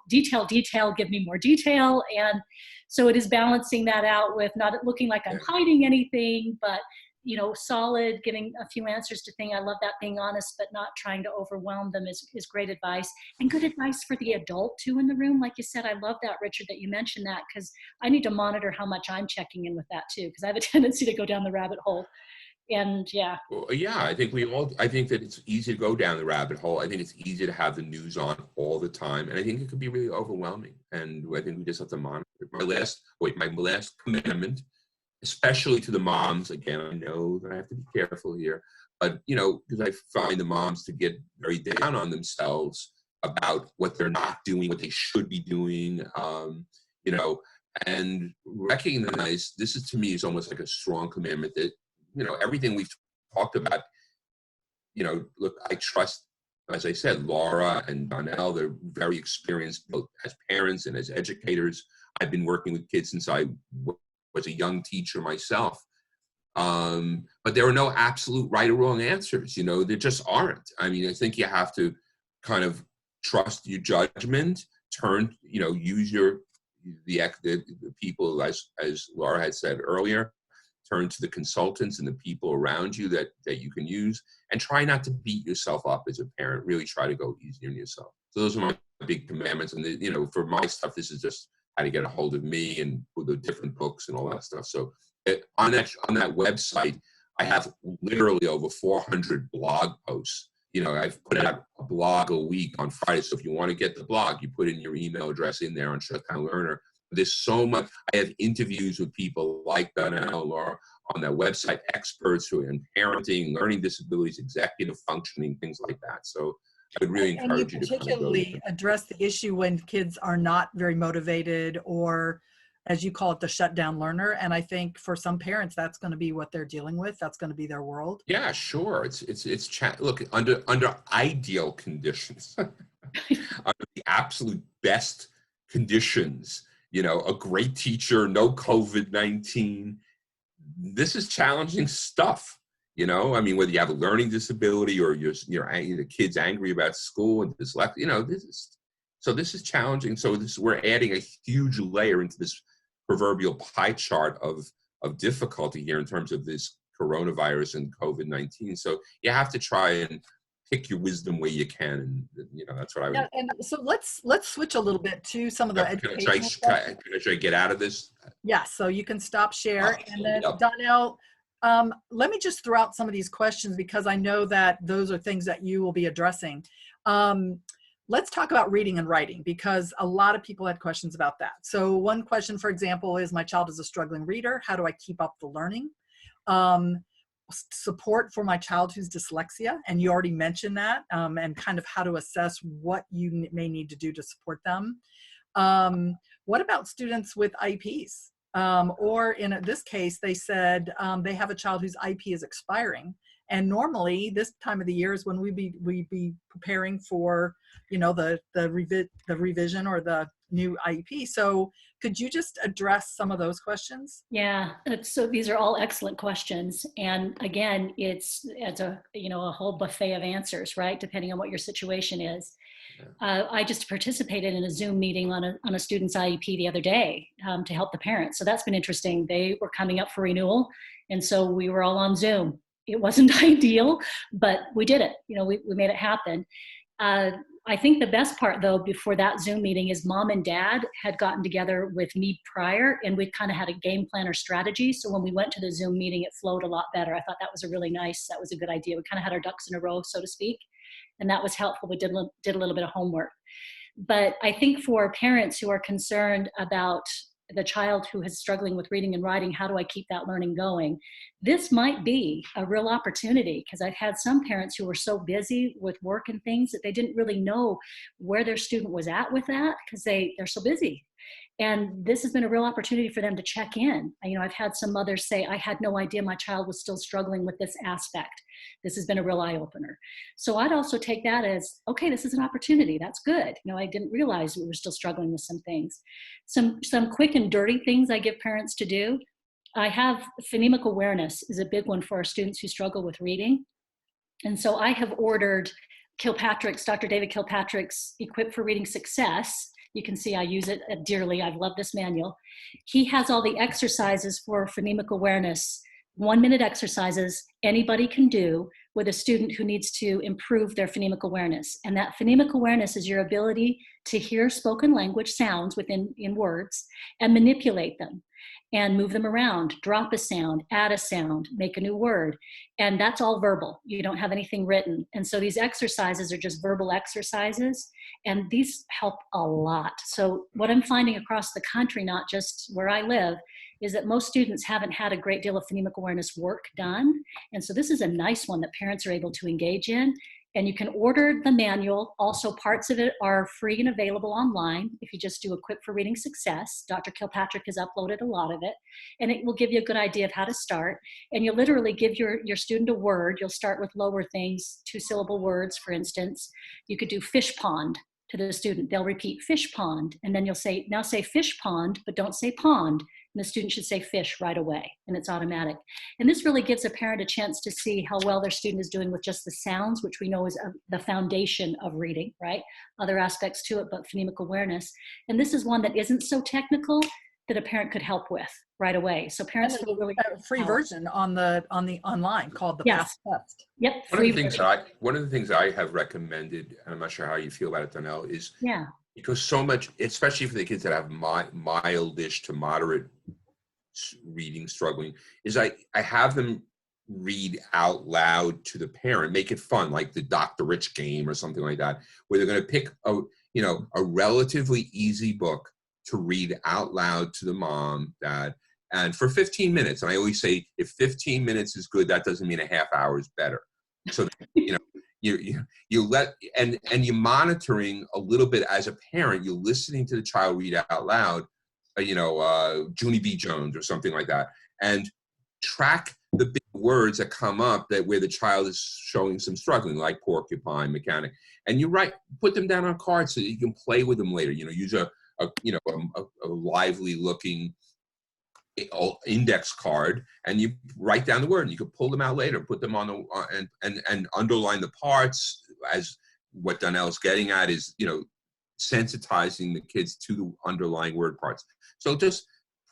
detail, give me more detail. And so it is balancing that out with not looking like I'm hiding anything, but you know, solid, giving a few answers to things. I love that, being honest, but not trying to overwhelm them is great advice. And good advice for the adult too in the room. Like you said, I love that, Richard, that you mentioned that, because I need to monitor how much I'm checking in with that too, because I have a tendency to go down the rabbit hole. And yeah. Well, yeah, I think that it's easy to go down the rabbit hole. I think it's easy to have the news on all the time. And I think it could be really overwhelming. And I think we just have to monitor. My last commandment, especially to the moms, again, I know that I have to be careful here, but, you know, because I find the moms to get very down on themselves about what they're not doing, what they should be doing, you know, and recognize this is, to me, is almost like a strong commandment that, you know, everything we've talked about, you know, look, I trust, as I said, Laura and Donell, they're very experienced both as parents and as educators. I've been working with kids since I was a young teacher myself. But there are no absolute right or wrong answers, you know, there just aren't. I mean, I think you have to kind of trust your judgment, use the people, as Laura had said earlier, turn to the consultants and the people around you that you can use, and try not to beat yourself up as a parent. Really try to go easy on yourself. So those are my big commandments. And, you know, for my stuff, this is just how to get a hold of me and with the different books and all that stuff. So on that website, I have literally over 400 blog posts. You know, I've put out a blog a week on Friday. So if you want to get the blog, you put in your email address in there on Shutdown Learner. There's so much. I have interviews with people like Donell and Laura on their website, experts who are in parenting, learning disabilities, executive functioning, things like that. So I would really And you encourage you to kind of go particularly there. address the issue when kids are not very motivated, or as you call it, the shutdown learner. And I think for some parents, that's going to be what they're dealing with. That's going to be their world. Yeah, sure. Look, under ideal conditions, under the absolute best conditions, a great teacher, no COVID-19. This is challenging stuff. I mean, whether you have a learning disability or the kid's angry about school and dyslexia, this is challenging. So we're adding a huge layer into this proverbial pie chart of difficulty here in terms of this coronavirus and COVID-19. So you have to try and pick your wisdom where you can, and that's what I would. Yeah, and so let's switch a little bit to some of the educational Can I try to get out of this? Yeah, so you can stop share. And then Yep. Donell, let me just throw out some of these questions because I know that those are things that you will be addressing. Let's talk about reading and writing because a lot of people had questions about that. So one question, for example, is my child is a struggling reader. How do I keep up the learning? Support for my child who's dyslexia, and you already mentioned that, and kind of how to assess what you may need to do to support them. What about students with IEPs? Or in this case, they said they have a child whose IEP is expiring. And normally this time of the year is when we'd be preparing for, the revision or the new IEP. So could you just address some of those questions? Yeah, so these are all excellent questions. And again, it's a whole buffet of answers, right? Depending on what your situation is. I just participated in a Zoom meeting on a student's IEP the other day to help the parents. So that's been interesting. They were coming up for renewal. And so we were all on Zoom. It wasn't ideal, but we did it. We made it happen. I think the best part, though, before that Zoom meeting is mom and dad had gotten together with me prior, and we kind of had a game plan or strategy. So when we went to the Zoom meeting, it flowed a lot better. I thought that was a good idea. We kind of had our ducks in a row, so to speak, and that was helpful. We did a little bit of homework. But I think for parents who are concerned about the child who is struggling with reading and writing, how do I keep that learning going? This might be a real opportunity because I've had some parents who were so busy with work and things that they didn't really know where their student was at with that because they're so busy. And this has been a real opportunity for them to check in. I've had some mothers say, I had no idea my child was still struggling with this aspect. This has been a real eye-opener. So I'd also take that as, okay, this is an opportunity. That's good. I didn't realize we were still struggling with some things. Some quick and dirty things I give parents to do. I have phonemic awareness is a big one for our students who struggle with reading. And so I have ordered Dr. David Kilpatrick's Equipped for Reading Success. You can see I use it dearly. I've loved this manual. He has all the exercises for phonemic awareness, 1-minute exercises anybody can do with a student who needs to improve their phonemic awareness. And that phonemic awareness is your ability to hear spoken language sounds in words and manipulate them and move them around, drop a sound, add a sound, make a new word. And that's all verbal. You don't have anything written. And so these exercises are just verbal exercises, and these help a lot. So what I'm finding across the country, not just where I live, is that most students haven't had a great deal of phonemic awareness work done. And so this is a nice one that parents are able to engage in. And you can order the manual. Also, parts of it are free and available online. If you just do Equipped for Reading Success, Dr. Kilpatrick has uploaded a lot of it, and it will give you a good idea of how to start. And you literally give your student a word. You'll start with lower things, 2-syllable words, for instance. You could do fish pond to the student. They'll repeat fish pond, and then you'll say, now say fish pond, but don't say pond. And the student should say fish right away, and it's automatic. And this really gives a parent a chance to see how well their student is doing with just the sounds, which we know is the foundation of reading, right? Other aspects to it, but phonemic awareness. And this is one that isn't so technical that a parent could help with right away. So parents will really a free version on the online called the Yes. Test. Yep. One of the things I have recommended, and I'm not sure how you feel about it, Donell, is because so much, especially for the kids that have mildish to moderate reading struggling, is I have them read out loud to the parent, make it fun, like the Dr. Rich game or something like that, where they're going to pick a relatively easy book to read out loud to the mom, dad, and for 15 minutes. And I always say, if 15 minutes is good, that doesn't mean a half hour is better. So, you let, and you're monitoring a little bit as a parent, you're listening to the child read out loud, Junie B. Jones or something like that, and track the big words that come up that where the child is showing some struggling, like porcupine, mechanic, and you put them down on cards so that you can play with them later. Use a lively looking index card, and you write down the word, and you can pull them out later, put them on the and underline the parts. As what Donell's getting at is, sensitizing the kids to the underlying word parts. So just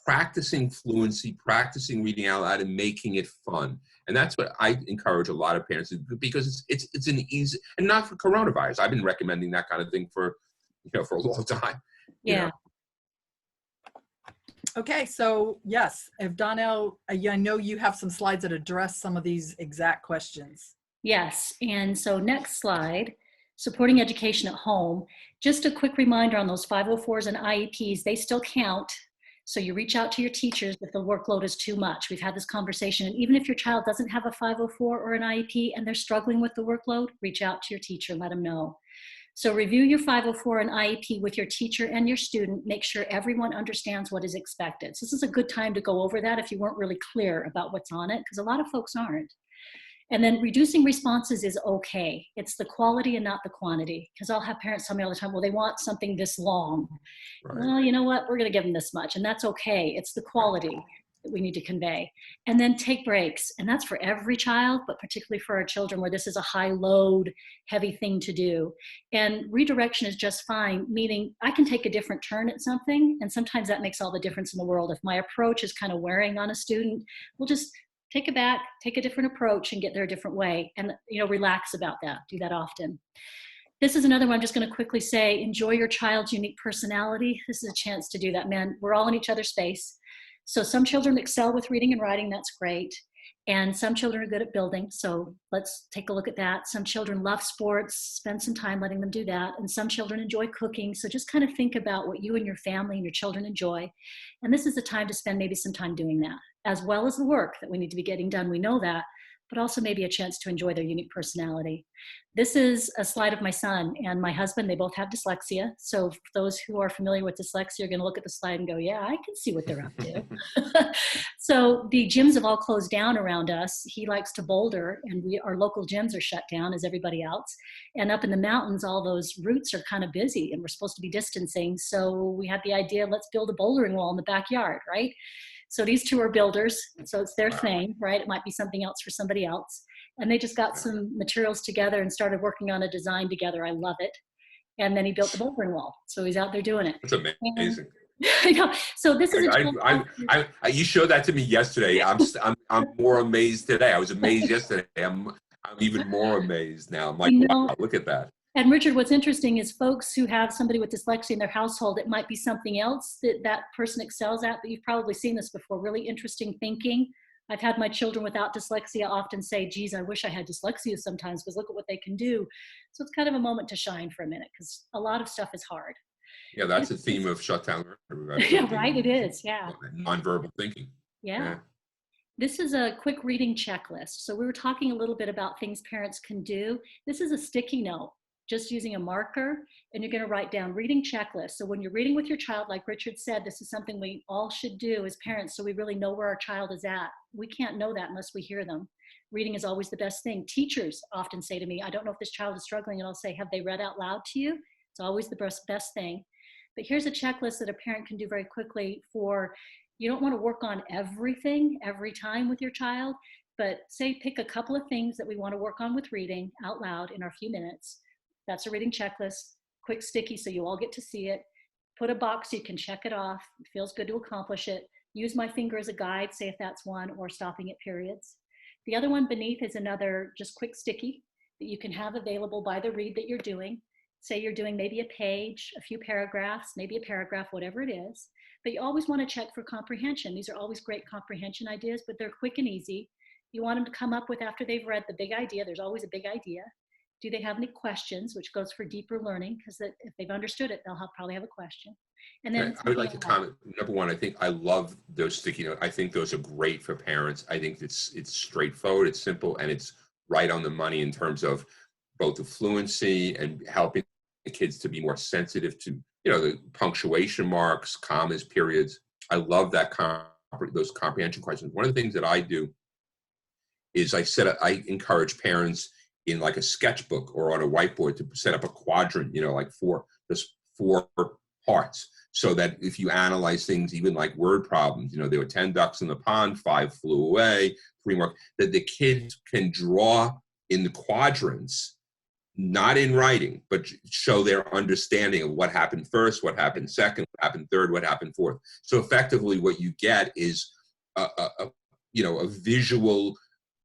practicing fluency, practicing reading out loud, and making it fun. And that's what I encourage a lot of parents to do, because it's an easy, and not for coronavirus. I've been recommending that kind of thing for a long time. Yeah. Okay, so yes, if Donell, I know you have some slides that address some of these exact questions. Yes, and so next slide, supporting education at home. Just a quick reminder on those 504s and IEPs, they still count. So you reach out to your teachers if the workload is too much. We've had this conversation, and even if your child doesn't have a 504 or an IEP and they're struggling with the workload, reach out to your teacher, let them know. So review your 504 and IEP with your teacher and your student. Make sure everyone understands what is expected. So this is a good time to go over that if you weren't really clear about what's on it, because a lot of folks aren't. And then reducing responses is okay. It's the quality and not the quantity. Because I'll have parents tell me all the time, well, they want something this long. Right. Well, you know what? We're going to give them this much. And that's okay. It's the quality that we need to convey. And then take breaks. And that's for every child, but particularly for our children where this is a high load, heavy thing to do. And redirection is just fine, meaning I can take a different turn at something. And sometimes that makes all the difference in the world. If my approach is kind of wearing on a student, we'll just take it back, take a different approach and get there a different way. And, relax about that. Do that often. This is another one I'm just going to quickly say, enjoy your child's unique personality. This is a chance to do that, man. We're all in each other's space. So some children excel with reading and writing, that's great. And some children are good at building, so let's take a look at that. Some children love sports, spend some time letting them do that. And some children enjoy cooking, so just kind of think about what you and your family and your children enjoy. And this is the time to spend maybe some time doing that, as well as the work that we need to be getting done, we know that, but also maybe a chance to enjoy their unique personality. This is a slide of my son and my husband. They both have dyslexia. So for those who are familiar with dyslexia are going to look at the slide and go, yeah, I can see what they're up to. So the gyms have all closed down around us. He likes to boulder, and our local gyms are shut down as everybody else. And up in the mountains, all those routes are kind of busy and we're supposed to be distancing. So we had the idea, let's build a bouldering wall in the backyard, right? So these two are builders, so it's their thing, right? It might be something else for somebody else. And they just got some materials together and started working on a design together. I love it. And then he built the bouldering wall. So he's out there doing it. That's amazing. So this is you showed that to me yesterday. I'm more amazed today. I was amazed yesterday. I'm even more amazed now. I'm like, wow, look at that. And Richard, what's interesting is folks who have somebody with dyslexia in their household, it might be something else that person excels at, but you've probably seen this before, really interesting thinking. I've had my children without dyslexia often say, geez, I wish I had dyslexia sometimes because look at what they can do. So it's kind of a moment to shine for a minute because a lot of stuff is hard. Yeah, that's the theme of Shutdown. Yeah, right, it is, yeah. Nonverbal thinking. Yeah. This is a quick reading checklist. So we were talking a little bit about things parents can do. This is a sticky note, just using a marker, and you're going to write down reading checklist. So when you're reading with your child, like Richard said, this is something we all should do as parents so we really know where our child is at. We can't know that unless we hear them. Reading is always the best thing. Teachers often say to me, I don't know if this child is struggling, and I'll say, have they read out loud to you? It's always the best thing. But here's a checklist that a parent can do very quickly for, you don't want to work on everything every time with your child, but say pick a couple of things that we want to work on with reading out loud in our few minutes. That's a reading checklist, quick sticky so you all get to see it. Put a box so you can check it off. It feels good to accomplish it. Use my finger as a guide, say if that's one, or stopping at periods. The other one beneath is another just quick sticky that you can have available by the read that you're doing. Say you're doing maybe a page, a few paragraphs, maybe a paragraph, whatever it is. But you always want to check for comprehension. These are always great comprehension ideas, but they're quick and easy. You want them to come up with, after they've read the big idea, there's always a big idea. Do they have any questions, which goes for deeper learning, because if they've understood it, they'll probably have a question. And then I would like to comment. Number one, I think I love those sticky notes. I think those are great for parents. I think it's straightforward, it's simple, and it's right on the money in terms of both the fluency and helping the kids to be more sensitive to, the punctuation marks, commas, periods. I love that those comprehension questions. One of the things that I do is I encourage parents in like a sketchbook or on a whiteboard to set up a quadrant, like four parts, so that if you analyze things, even like word problems, there were 10 ducks in the pond, 5 flew away, 3 more, that the kids can draw in the quadrants, not in writing, but show their understanding of what happened first, what happened second, what happened third, what happened fourth. So effectively what you get is a visual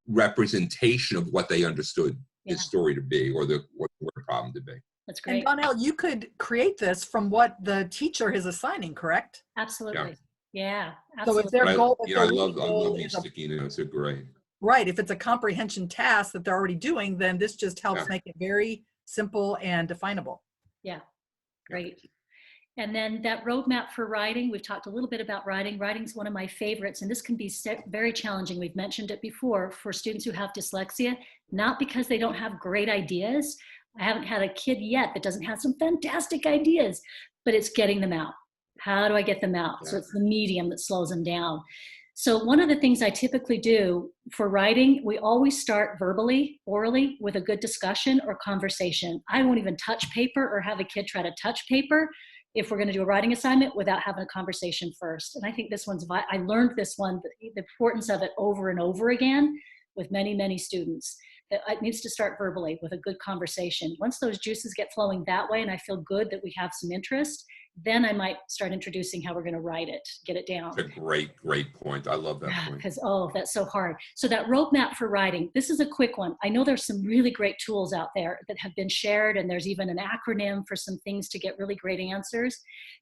representation of what they understood the story to be, or the word problem to be. That's great. And Donell, you could create this from what the teacher is assigning, correct? Absolutely. Yeah. So if their goal, I love these sticky notes. They're great. Right. If it's a comprehension task that they're already doing, then this just helps make it very simple and definable. Yeah. Great. And then that roadmap for writing, we've talked a little bit about writing. Writing's one of my favorites, and this can be very challenging. We've mentioned it before for students who have dyslexia, not because they don't have great ideas. I haven't had a kid yet that doesn't have some fantastic ideas, but it's getting them out. How do I get them out? So it's the medium that slows them down. So one of the things I typically do for writing, we always start verbally, orally, with a good discussion or conversation. I won't even touch paper or have a kid try to touch paper if we're going to do a writing assignment without having a conversation first. And I think this one's, I learned this one, the importance of it over and over again with many, many students, that it needs to start verbally with a good conversation. Once those juices get flowing that way and I feel good that we have some interest, then I might start introducing how we're going to write it, get it down. That's a great point. I love that point. Because, that's so hard. So that roadmap for writing, this is a quick one. I know there's some really great tools out there that have been shared, and there's even an acronym for some things to get really great answers.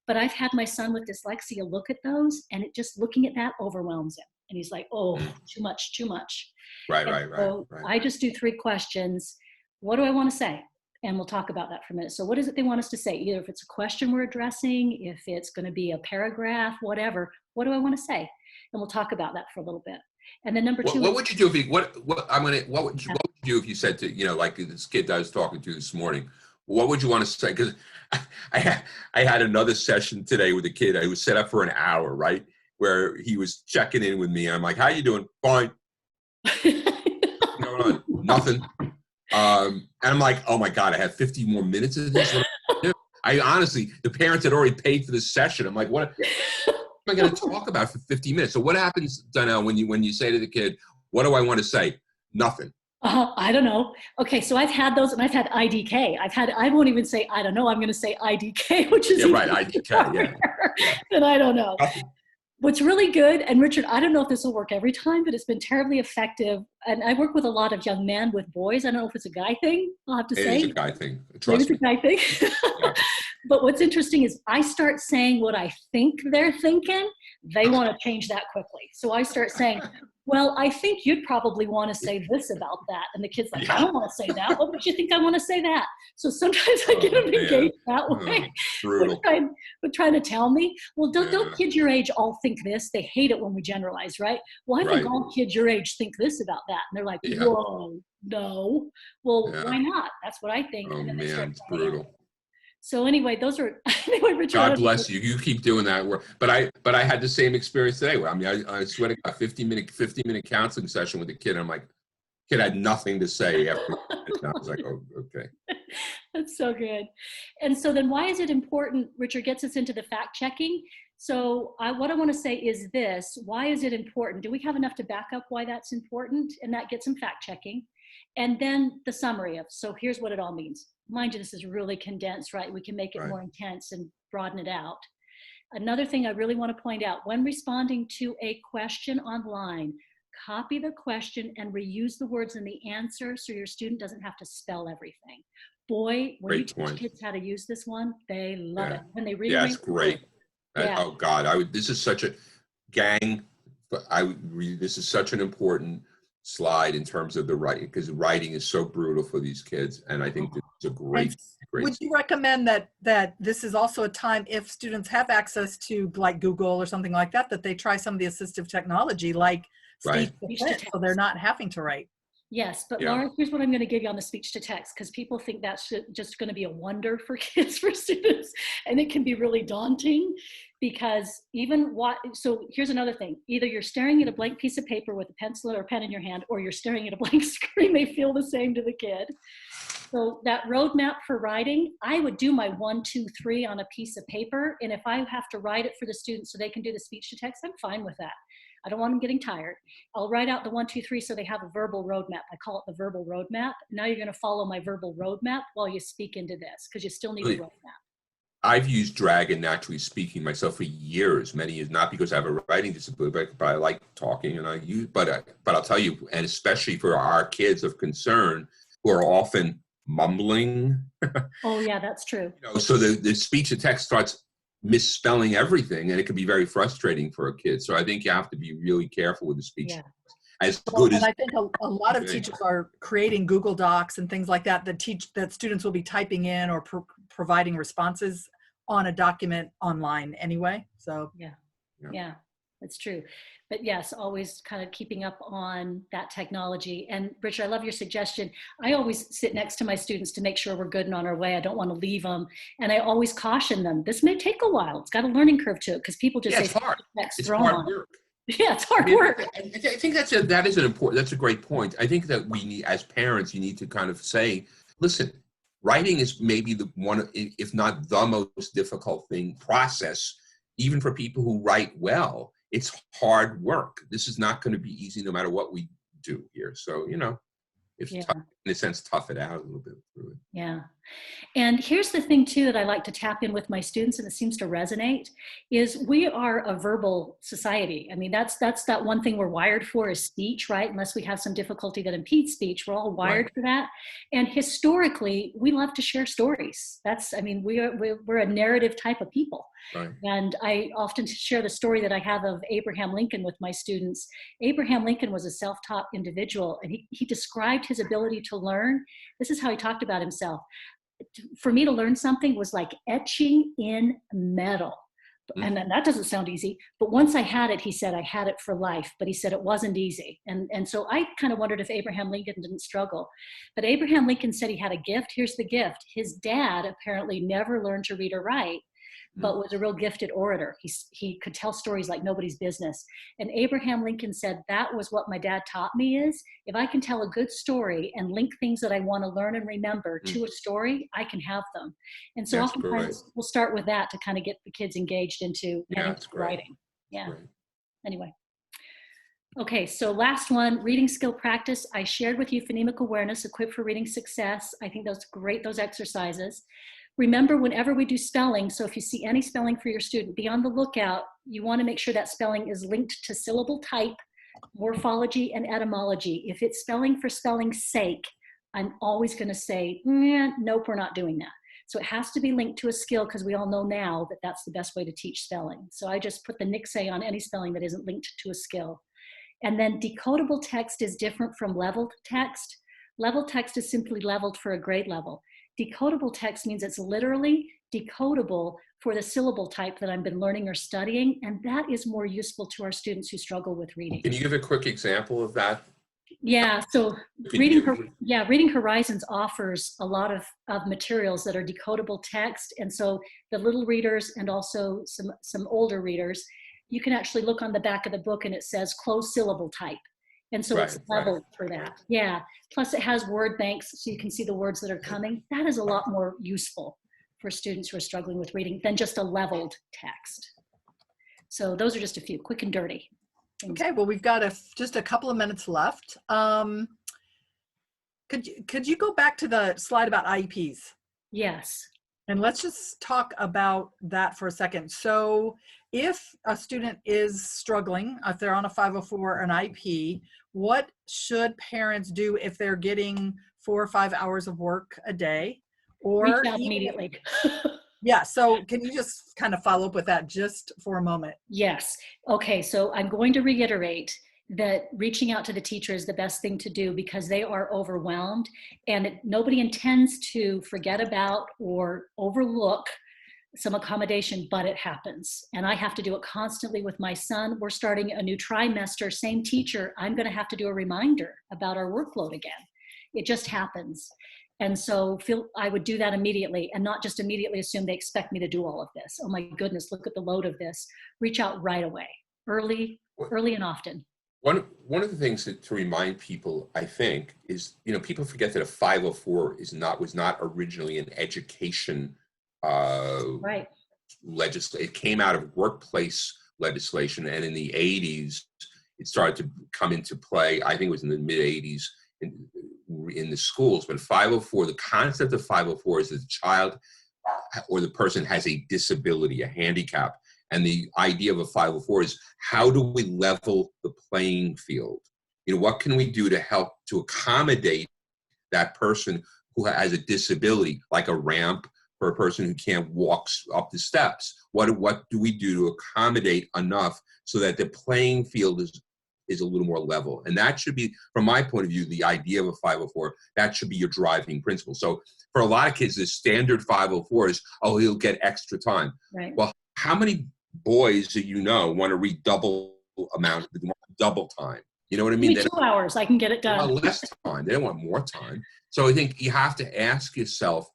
But I've had my son with dyslexia look at those, and it just looking at that overwhelms him. And he's like, too much. Right. I just do 3 questions. What do I want to say? And we'll talk about that for a minute. So what is it they want us to say? Either if it's a question we're addressing, if it's going to be a paragraph, whatever, what do I want to say? And we'll talk about that for a little bit. And then number 2. What would you do if you, what would you do if you said to, like this kid I was talking to this morning, what would you want to say? Because I had another session today with a kid. I was set up for an hour, right? Where he was checking in with me. And I'm like, how you doing? Fine. What's going on? Nothing. And I'm like, oh my God, I have 50 more minutes of this. I honestly, the parents had already paid for this session. I'm like, what am I going to talk about for 50 minutes? So what happens, Donell, when you say to the kid, what do I want to say? Nothing. I don't know. Okay, so I've had those, and I've had IDK. I won't even say I don't know. I'm going to say IDK, which is IDK. And I don't know. What's really good, and Richard, I don't know if this will work every time, but it's been terribly effective. And I work with a lot of young men with boys. I don't know if it's a guy thing, I'll have to say. It is a guy thing. Trust me. It's a guy thing. Yeah. But what's interesting is I start saying what I think they're thinking. They want to change that quickly. So I start saying, well, I think you'd probably want to say this about that. And the kid's like, I don't want to say that. What makes you think I want to say that? So sometimes I get them engaged that way. But trying to tell me, well, don't kids your age all think this. They hate it when we generalize, right? Well, I think all kids your age think this about that. And they're like, whoa, no. Well, why not? That's what I think. Oh, man, it's brutal. So anyway, those are, Richard. God bless you. You keep doing that work. But I had the same experience today. I mean, I swear to God, 50-minute counseling session with a kid. I'm like, kid had nothing to say after. I was like, oh, okay. That's so good. And so then why is it important? Richard gets us into the fact checking. So what I want to say is this: why is it important? Do we have enough to back up why that's important? And that gets some fact checking. And then the summary of, so here's what it all means. Mind you, this is really condensed, right? We can make it more intense and broaden it out. Another thing I really want to point out, when responding to a question online, copy the question and reuse the words in the answer so your student doesn't have to spell everything. Boy, when you teach kids how to use this one, they love it. When they read it. It's great. Oh God, this is such a gang, this is such an important slide in terms of the writing, because writing is so brutal for these kids. And I think it's a great, Would you recommend that this is also a time, if students have access to like Google or something like that, that they try some of the assistive technology like speech to text, so they're not having to write? Yes, but Laura, here's what I'm going to give you on the speech to text, because people think that's just going to be a wonder for kids, for students, and it can be really daunting, because so here's another thing. Either you're staring at a blank piece of paper with a pencil or a pen in your hand, or you're staring at a blank screen. They feel the same to the kid. So that roadmap for writing, I would do my 1, 2, 3 on a piece of paper, and if I have to write it for the students so they can do the speech to text, I'm fine with that. I don't want them getting tired. I'll write out the 1, 2, 3 so they have a verbal roadmap. I call it the verbal roadmap. Now you're going to follow my verbal roadmap while you speak into this, because you still need a roadmap. I've used Dragon Naturally Speaking myself for years, many years, not because I have a writing disability, but I like talking, and I use. But I'll tell you, and especially for our kids of concern who are often mumbling. Oh yeah, that's true. So the speech to text starts misspelling everything, and it can be very frustrating for a kid. So I think you have to be really careful with the speech. Yeah. As good as I think a lot of teachers are creating Google Docs and things like that that students will be typing in or providing responses on a document online anyway. So yeah, that's true. But yes, always kind of keeping up on that technology. And Richard, I love your suggestion. I always sit next to my students to make sure we're good and on our way. I don't want to leave them. And I always caution them, this may take a while. It's got a learning curve to it, because people just say, it's hard. It's hard work. Yeah, it's hard work. I think that's a great point. I think that we need, as parents, you need to kind of say, listen, writing is maybe the one, if not the most difficult process, even for people who write well. It's hard work. This is not going to be easy no matter what we do here. So, if tough, in a sense, tough it out a little bit through it. Yeah. And here's the thing too that I like to tap in with my students, and it seems to resonate, is we are a verbal society. I mean, that's that one thing we're wired for, is speech, right? Unless we have some difficulty that impedes speech, we're all wired for that. And historically, we love to share stories. We're a narrative type of people. Right. And I often share the story that I have of Abraham Lincoln with my students. Abraham Lincoln was a self-taught individual, and he described his ability to learn. This is how he talked about himself. For me to learn something was like etching in metal. And that doesn't sound easy, but once I had it, he said, I had it for life, but he said it wasn't easy. And so I kind of wondered if Abraham Lincoln didn't struggle. But Abraham Lincoln said he had a gift. Here's the gift. His dad apparently never learned to read or write, but was a real gifted orator. He could tell stories like nobody's business. And Abraham Lincoln said, that was what my dad taught me, is if I can tell a good story and link things that I want to learn and remember to a story, I can have them. And so oftentimes we'll start with that to kind of get the kids engaged into writing. Yeah. Anyway. Okay, so last one, reading skill practice. I shared with you phonemic awareness, equipped for reading success. I think that's great, those exercises. Remember, whenever we do spelling, so if you see any spelling for your student, be on the lookout. You want to make sure that spelling is linked to syllable type, morphology, and etymology. If it's spelling for spelling's sake, I'm always going to say, nope, we're not doing that. So it has to be linked to a skill, because we all know now that that's the best way to teach spelling. So I just put the nixay on any spelling that isn't linked to a skill. And then decodable text is different from leveled text. Leveled text is simply leveled for a grade level. Decodable text means it's literally decodable for the syllable type that I've been learning or studying, and that is more useful to our students who struggle with reading. Can you give a quick example of that? Yeah, so Reading Horizons offers a lot of materials that are decodable text, and so the little readers and also some older readers, you can actually look on the back of the book and it says closed syllable type. And so it's leveled for that. Yeah. Plus it has word banks, so you can see the words that are coming. That is a lot more useful for students who are struggling with reading than just a leveled text. So those are just a few quick and dirty things. Okay, well, we've got just a couple of minutes left. Could you go back to the slide about IEPs? Yes. And let's just talk about that for a second. So if a student is struggling, if they're on a 504 or an IEP, what should parents do if they're getting 4 or 5 hours of work a day? Or reach out immediately. Yeah, so can you just kind of follow up with that just for a moment? Yes. Okay, so I'm going to reiterate. that reaching out to the teacher is the best thing to do because they are overwhelmed, and nobody intends to forget about or overlook some accommodation, but it happens. And I have to do it constantly with my son. We're starting a new trimester, same teacher. I'm going to have to do a reminder about our workload again. It just happens. And so I would do that immediately and not just immediately assume they expect me to do all of this. Oh my goodness, look at the load of this. Reach out right away, early and often. One of the things to remind people, I think, is, people forget that a 504 was not originally an education right. It came out of workplace legislation, and in the 80s, it started to come into play. I think it was in the mid 80s in the schools. But 504, the concept of 504 is that the child or the person has a disability, a handicap. And the idea of a 504 is, how do we level the playing field? What can we do to help to accommodate that person who has a disability, like a ramp for a person who can't walk up the steps? What do we do to accommodate enough so that the playing field is a little more level? And that should be, from my point of view, the idea of a 504, that should be your driving principle. So for a lot of kids, the standard 504 is, oh, he'll get extra time. Right. Well, how many boys that want to read double time? You know what I mean? Give me 2 hours, I can get it done. They want less time. They don't want more time. So I think you have to ask yourself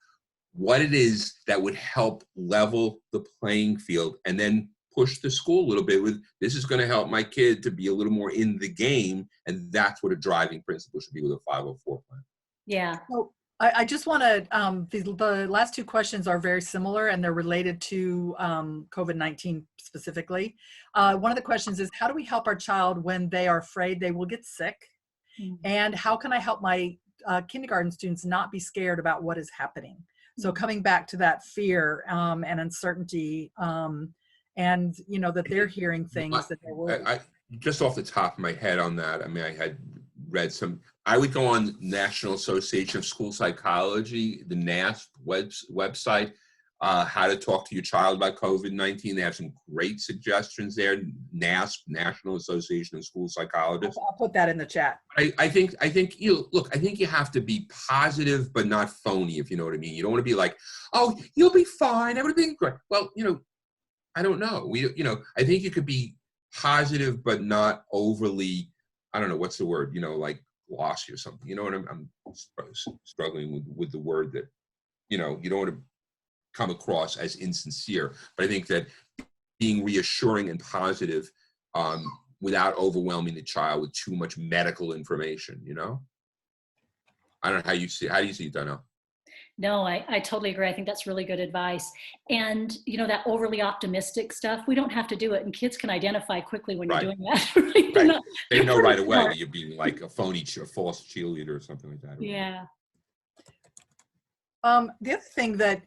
what it is that would help level the playing field, and then push the school a little bit with, this is going to help my kid to be a little more in the game. And that's what a driving principle should be with a 504 plan. Yeah. So I just want to, the last two questions are very similar, and they're related to COVID-19 specifically. One of the questions is, how do we help our child when they are afraid they will get sick? Mm-hmm. And how can I help my kindergarten students not be scared about what is happening? Mm-hmm. So coming back to that fear and uncertainty, and that they're hearing things that they're worried. Just off the top of my head on that, I had read I would go on National Association of School Psychology, the NASP website, how to talk to your child about COVID-19. They have some great suggestions there. NASP, National Association of School Psychologists. I'll put that in the chat. I think you have to be positive, but not phony, if you know what I mean. You don't want to be like, oh, you'll be fine, everything's great. Well, I don't know. I think you could be positive, but not overly, I don't know, what's the word, like glossy or something. You know what I'm struggling with the word that, you don't want to come across as insincere. But I think that being reassuring and positive without overwhelming the child with too much medical information, I don't know how do you see it, Donell? No, I totally agree. I think that's really good advice. And, that overly optimistic stuff, we don't have to do it. And kids can identify quickly when you're doing that. Right. They know right away that you're being like a phony or false cheerleader or something like that. Yeah. The other thing that,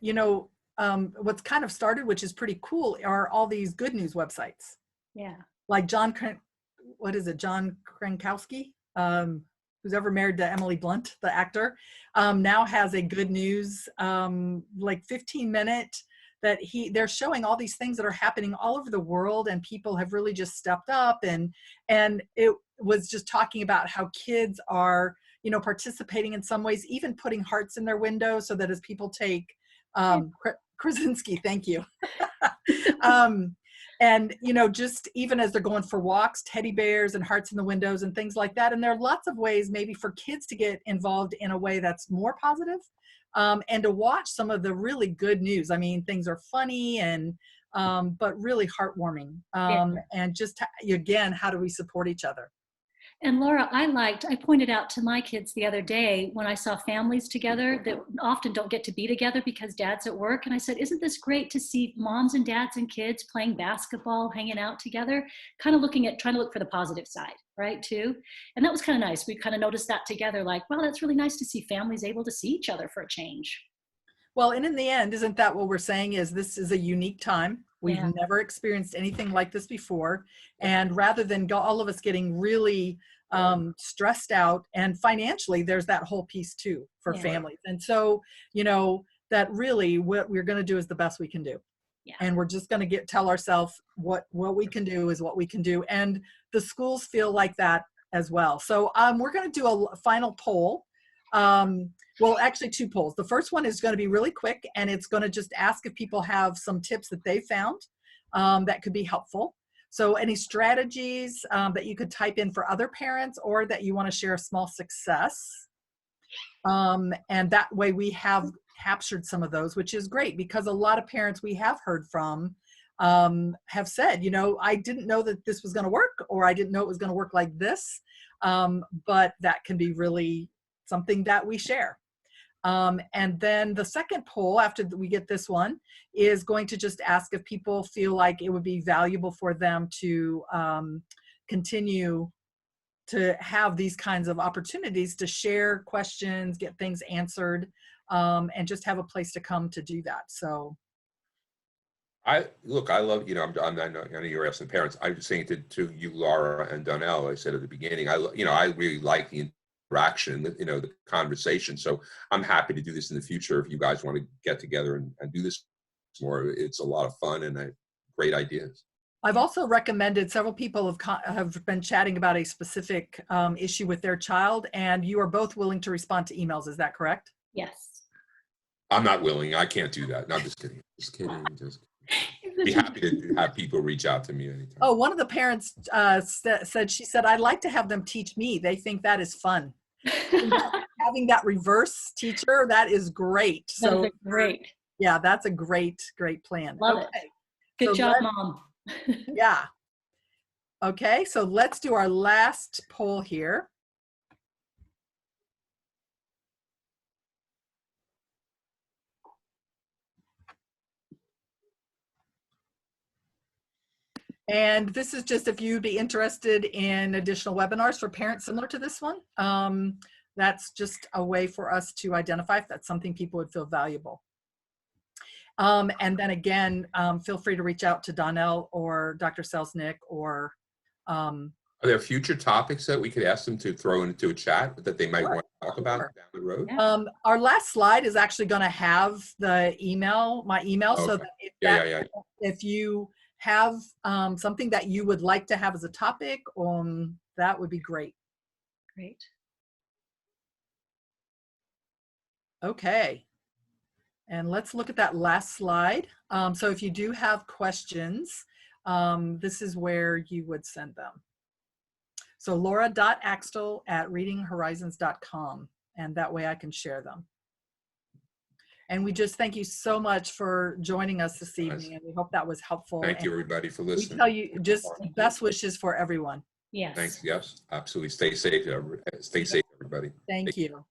what's kind of started, which is pretty cool, are all these good news websites. Yeah. Like John Krankowski, who's ever married to Emily Blunt, the actor, now has a good news, 15-minute that they're showing all these things that are happening all over the world, and people have really just stepped up, and it was just talking about how kids are, participating in some ways, even putting hearts in their windows so that as people take, Krasinski, thank you. And, just even as they're going for walks, teddy bears and hearts in the windows and things like that. And there are lots of ways maybe for kids to get involved in a way that's more positive, and to watch some of the really good news. I mean, things are funny and, but really heartwarming. And just, again, how do we support each other? And Laura, I pointed out to my kids the other day when I saw families together that often don't get to be together because dad's at work. And I said, isn't this great to see moms and dads and kids playing basketball, hanging out together, kind of trying to look for the positive side, right, too? And that was kind of nice. We kind of noticed that together, like, wow, that's really nice to see families able to see each other for a change. Well, and in the end, isn't that what we're saying is this is a unique time? We've never experienced anything like this before. And rather than all of us getting really stressed out, and financially, there's that whole piece too for families. And so, that really what we're going to do is the best we can do. Yeah. And we're just going to tell ourselves what we can do is what we can do. And the schools feel like that as well. So we're going to do a final poll. Well, actually 2 polls. The first one is going to be really quick, and it's going to just ask if people have some tips that they found that could be helpful. So any strategies that you could type in for other parents, or that you want to share a small success. And that way we have captured some of those, which is great, because a lot of parents we have heard from have said, you know, I didn't know that this was going to work, or I didn't know it was going to work like this. But that can be really something that we share. And then the second poll, after we get this one, is going to just ask if people feel like it would be valuable for them to continue to have these kinds of opportunities to share questions, get things answered, and just have a place to come to do that. So I love, you know, I know you're asking parents. I was saying to you, Laura and Donell, I said at the beginning, I really like the interaction, you know, the conversation. So I'm happy to do this in the future. If you guys want to get together and do this more, it's a lot of fun and great ideas. I've also recommended, several people have been chatting about a specific issue with their child, and you are both willing to respond to emails. Is that correct? Yes. I'm not willing. I can't do that. No, I'm just kidding. Just kidding. Just be happy to have people reach out to me anytime. Oh, one of the parents said, I'd like to have them teach me. They think that is fun. Having that reverse teacher, that is great. That's great. Yeah, that's a great plan. Love it. Good job, Mom. Yeah. Okay, so let's do our last poll here. And this is just if you'd be interested in additional webinars for parents similar to this one. That's just a way for us to identify if that's something people would feel valuable. And then again, feel free to reach out to Donell or Dr. Selznick, or are there future topics that we could ask them to throw into a chat that they might want to talk about down the road? Our last slide is actually going to have the my email. Okay. So that if you have something that you would like to have as a topic, that would be great. Great. Okay. And let's look at that last slide. So if you do have questions, this is where you would send them. So laura.axtell@readinghorizons.com, and that way I can share them. And we just thank you so much for joining us this evening, and we hope that was helpful. Thank you, everybody, for listening. We tell you just best wishes for everyone. Yes. Thanks. Yes, absolutely. Stay safe. Stay safe, everybody. Thank you.